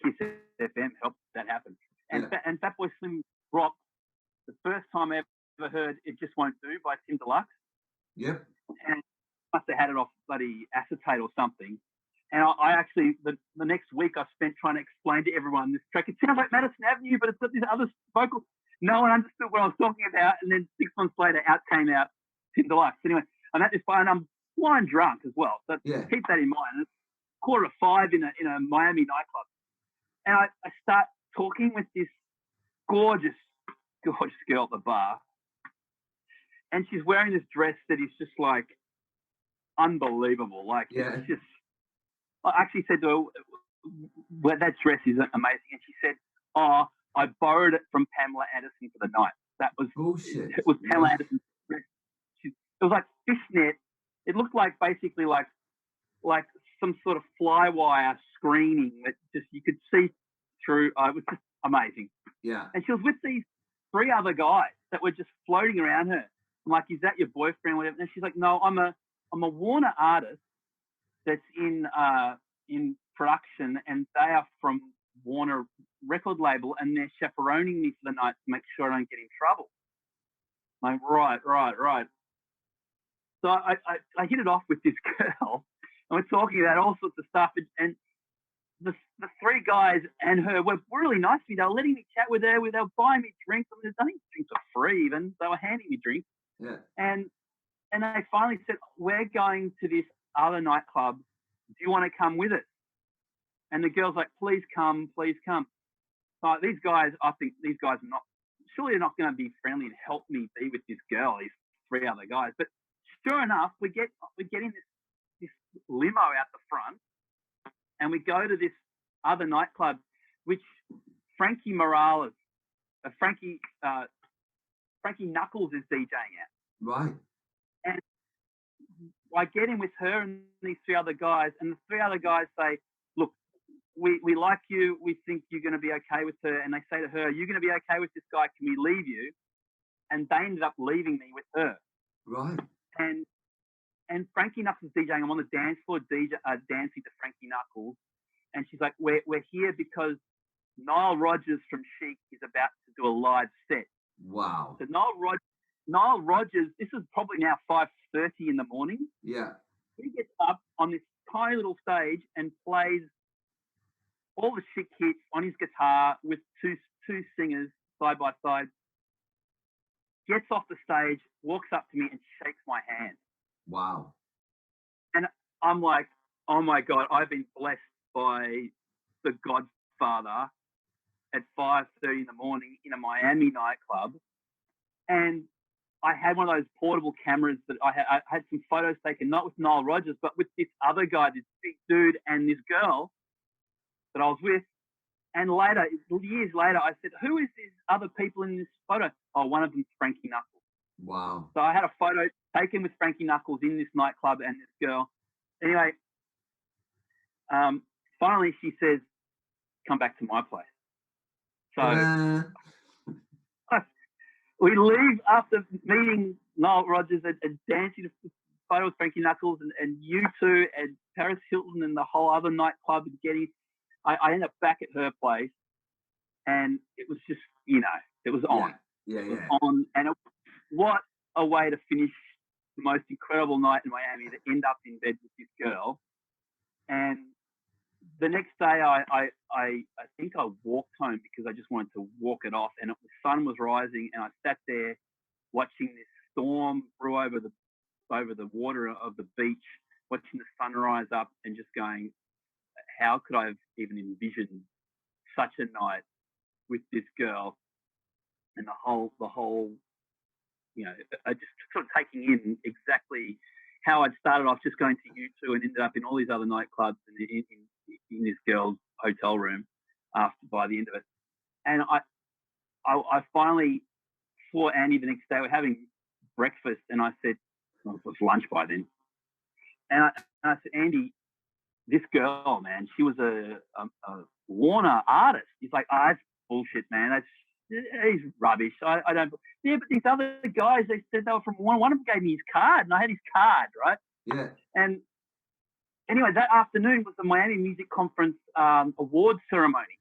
Kiss FM helped that happen. And Fatboy Slim dropped the first time I ever heard It Just Won't Do by Tim Deluxe. Yep. And must have had it off bloody acetate or something. And I actually, the next week I spent trying to explain to everyone this track. It sounds like Madison Avenue, but it's got this other vocal. No one understood what I was talking about. And then 6 months later, out came out Tim Deluxe. Anyway, I'm at this bar, and I'm blind drunk as well. So keep that in mind. It's 4:45 in a Miami nightclub. And I start talking with this gorgeous gorgeous girl at the bar, and she's wearing this dress that is just like unbelievable. Like, it's just. I actually said to her, "Well, that dress is amazing," and she said, "Oh, I borrowed it from Pamela Anderson for the night." That was bullshit. It was Pamela Anderson's dress. It was like fishnet. It looked like basically like some sort of fly wire screening that just you could see through. It was just amazing. Yeah. And she was with these 3 other guys that were just floating around her. I'm like, "Is that your boyfriend?" Whatever. And she's like, "No, I'm a Warner artist that's in production, and they are from Warner record label, and they're chaperoning me for the night to make sure I don't get in trouble." I'm like, right. So I hit it off with this girl, and we're talking about all sorts of stuff, and the 3 guys and her were really nice to me. They were letting me chat with her. They were buying me drinks. I mean, I think drinks are free even. They were handing me drinks. Yeah. And they finally said, "We're going to this other nightclub. Do you want to come with us?" And the girl's like, "Please come, please come." So these guys, I think these guys are not, surely they're not going to be friendly and help me be with this girl, these 3 other guys. But sure enough, we get in this limo out the front, and we go to this other nightclub, which Frankie Morales, Frankie Knuckles is DJing at. Right. And I get in with her and these 3 other guys, and the 3 other guys say, "Look, we like you. We think you're going to be okay with her." And they say to her, "Are you going to be okay with this guy? Can we leave you?" And they ended up leaving me with her. Right. And Frankie Knuckles is DJing. I'm on the dance floor dancing to Frankie Knuckles. And she's like, we're here because Nile Rodgers from Chic is about to do a live set." Wow. So Nile Rodgers, this is probably now 5:30 in the morning. Yeah. He gets up on this tiny little stage and plays all the Chic hits on his guitar with two singers side by side. Gets off the stage, walks up to me and shakes my hand. Wow. And I'm like, "Oh my God, I've been blessed by the Godfather at 5:30 in the morning in a Miami nightclub." And I had one of those portable cameras that I had some photos taken, not with Nile Rodgers, but with this other guy, this big dude, and this girl that I was with. And later, years later, I said, "Who is these other people in this photo?" "Oh, one of them's Frankie Knuckles." Wow. So I had a photo taken with Frankie Knuckles in this nightclub and this girl. Anyway, finally she says, "Come back to my place." So we leave after meeting Nile Rodgers and dancing to photo with Frankie Knuckles and U2 and Paris Hilton and the whole other nightclub and getting. I end up back at her place, and it was just, it was on. Yeah. It was on, and what a way to finish the most incredible night in Miami, to end up in bed with this girl. And the next day, I think I walked home because I just wanted to walk it off, and the sun was rising, and I sat there watching this storm brew over the water of the beach, watching the sun rise up, and just going, how could I have even envisioned such a night with this girl? And the whole, I just sort of taking in exactly how I'd started off just going to U2 and ended up in all these other nightclubs and in this girl's hotel room by the end of it. And I finally saw Andy the next day. We're having breakfast, and I said, well, it was lunch by then. And I said, "Andy, this girl, man, she was a Warner artist." He's like, "Oh, that's bullshit, man. He's rubbish. I don't." "Yeah, but these other guys, they said they were from Warner. One of them gave me his card, and I had his card, right?" Yeah. And anyway, that afternoon was the Miami Music Conference awards ceremony,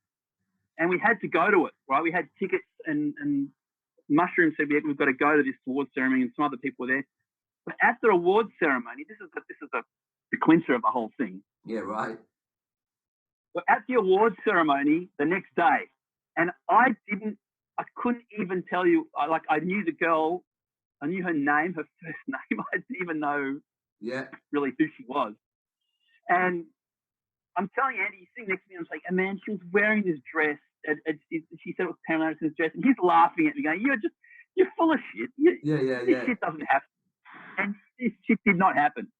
and we had to go to it, right? We had tickets, and Mushroom said we've got to go to this awards ceremony, and some other people were there. But at the awards ceremony, this is the clincher of the whole thing. Yeah, right. We're at the awards ceremony the next day, and I couldn't even tell you. I knew the girl, I knew her name, her first name. I didn't even know really who she was. And I'm telling Andy, he's sitting next to me, and I'm saying, "Man, she was wearing this dress she said it was Pamela Anderson's dress, and he's laughing at me, going, "You're full of shit. This shit doesn't happen." And this shit did not happen.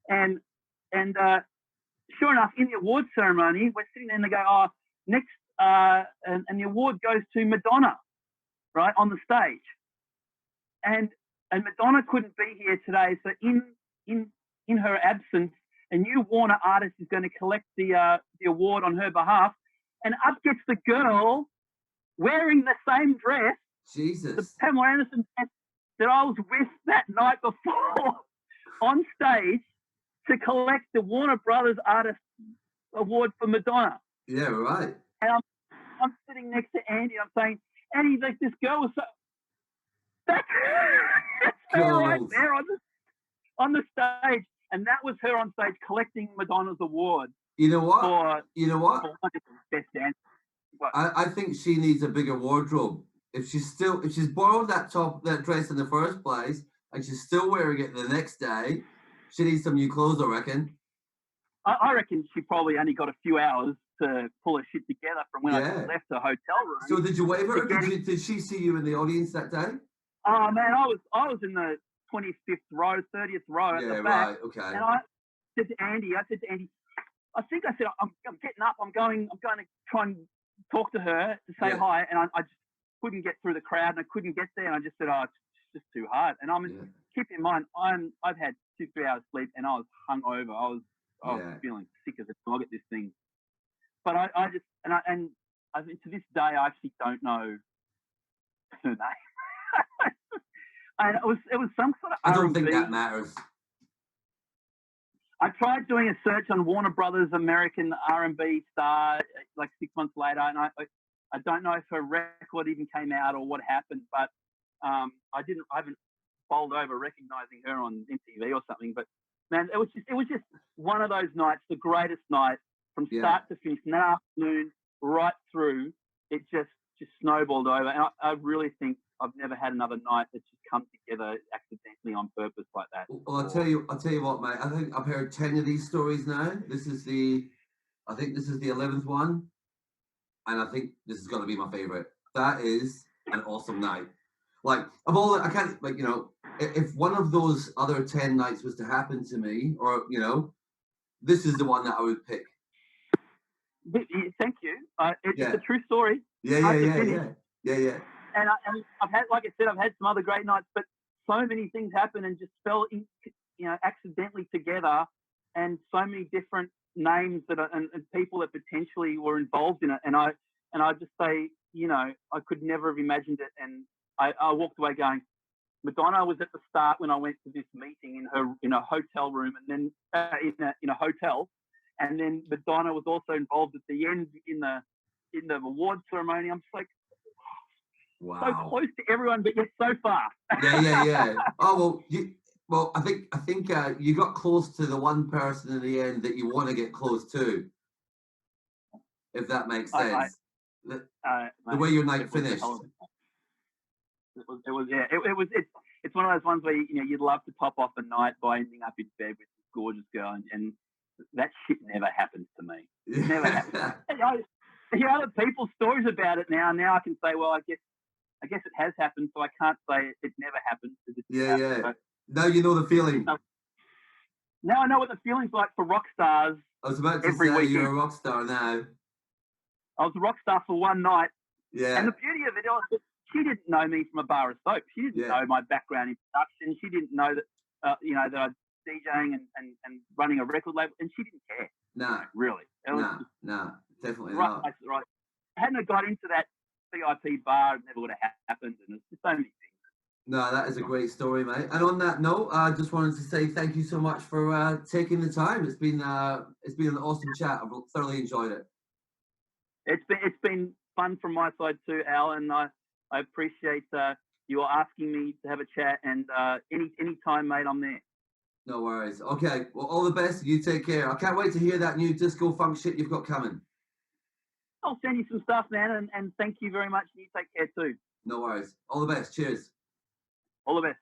And sure enough, in the award ceremony, we're sitting there and they go, "Oh, next," and the award goes to Madonna, right, on the stage. And Madonna couldn't be here today, so in her absence, a new Warner artist is going to collect the award on her behalf. And up gets the girl wearing the same dress, Jesus, the Pamela Anderson dress that I was with that night before, on stage to collect the Warner Brothers Artist Award for Madonna. Yeah, right. And I'm sitting next to Andy. I'm saying, Andy, like, this girl was so. That's her right there on the stage, and that was her on stage collecting Madonna's award. You know what? For best dance. I think she needs a bigger wardrobe. If she's borrowed that dress in the first place, and she's still wearing it the next day, she needs some new clothes, I reckon. I reckon she probably only got a few hours to pull her shit together from when I left the hotel room. So did you wave her? Did she see you in the audience that day? Oh man, I was in the 25th row, 30th row at the back. Right, okay. And I said to Andy, I said, I'm getting up. I'm going to try and talk to her to say hi, and I just couldn't get through the crowd, and I couldn't get there, and I just said, "Oh, it's just too hard." And keep in mind, I've had 2-3 hours sleep, and I was hungover. I was feeling sick as a dog at this thing. But I think to this day I actually don't know her name. And it was some sort of. I don't think that matters. I tried doing a search on Warner Brothers American R&B star like 6 months later, and I don't know if her record even came out or what happened, but I haven't bowled over recognizing her on MTV or something. But man, it was just one of those nights, the greatest night from start to finish, from that afternoon right through. It just snowballed over, and I really think I've never had another night that's just come together accidentally on purpose like that. Well, I'll tell you what, mate. I think I've heard 10 of these stories now. I think this is the 11th one, and I think this is going to be my favorite. That is an awesome night. Like, I can't, like, you know, if one of those other 10 nights was to happen to me, or, you know, this is the one that I would pick. Thank you. It's a true story. Yeah. And I've had, like I said, I've had some other great nights, but so many things happen and just fell in, you know, accidentally together, and so many different names and people that potentially were involved in it. And I just say, you know, I could never have imagined it. And I walked away going, Madonna was at the start when I went to this meeting in a hotel room, and then in a hotel, and then Madonna was also involved at the end in the award ceremony. I'm just like, wow, so close to everyone, but yet so far. Yeah. Oh well, I think you got close to the one person in the end that you want to get close to, if that makes sense. The way your night finished. It's one of those ones where, you know, you'd love to top off a night by ending up in bed with this gorgeous girl, and that shit never happens to me. It never happens. I hear other people's stories about it now. Now I can say, well, I guess it has happened, so I can't say it never happened. Yeah. Now you know the feeling. Now I know what the feeling's like for rock stars. I was about to say weekend. You're a rock star now. I was a rock star for one night. Yeah. And the beauty of it was, she didn't know me from a bar of soap. She didn't know my background in production. She didn't know that, that I was DJing and running a record label, and she didn't care. No. Really. No, definitely not. Right. Hadn't I got into that VIP bar, it never would have happened, and it's just so many things. No, that is a great story, mate. And on that note, I just wanted to say thank you so much for taking the time. It's been an awesome chat. I've thoroughly enjoyed it. It's been fun from my side too, Al, and I appreciate you asking me to have a chat, and any time, mate, I'm there. No worries. Okay, well, all the best. You take care. I can't wait to hear that new disco funk shit you've got coming. I'll send you some stuff, man, and thank you very much, and you take care too. No worries. All the best. Cheers. All the best.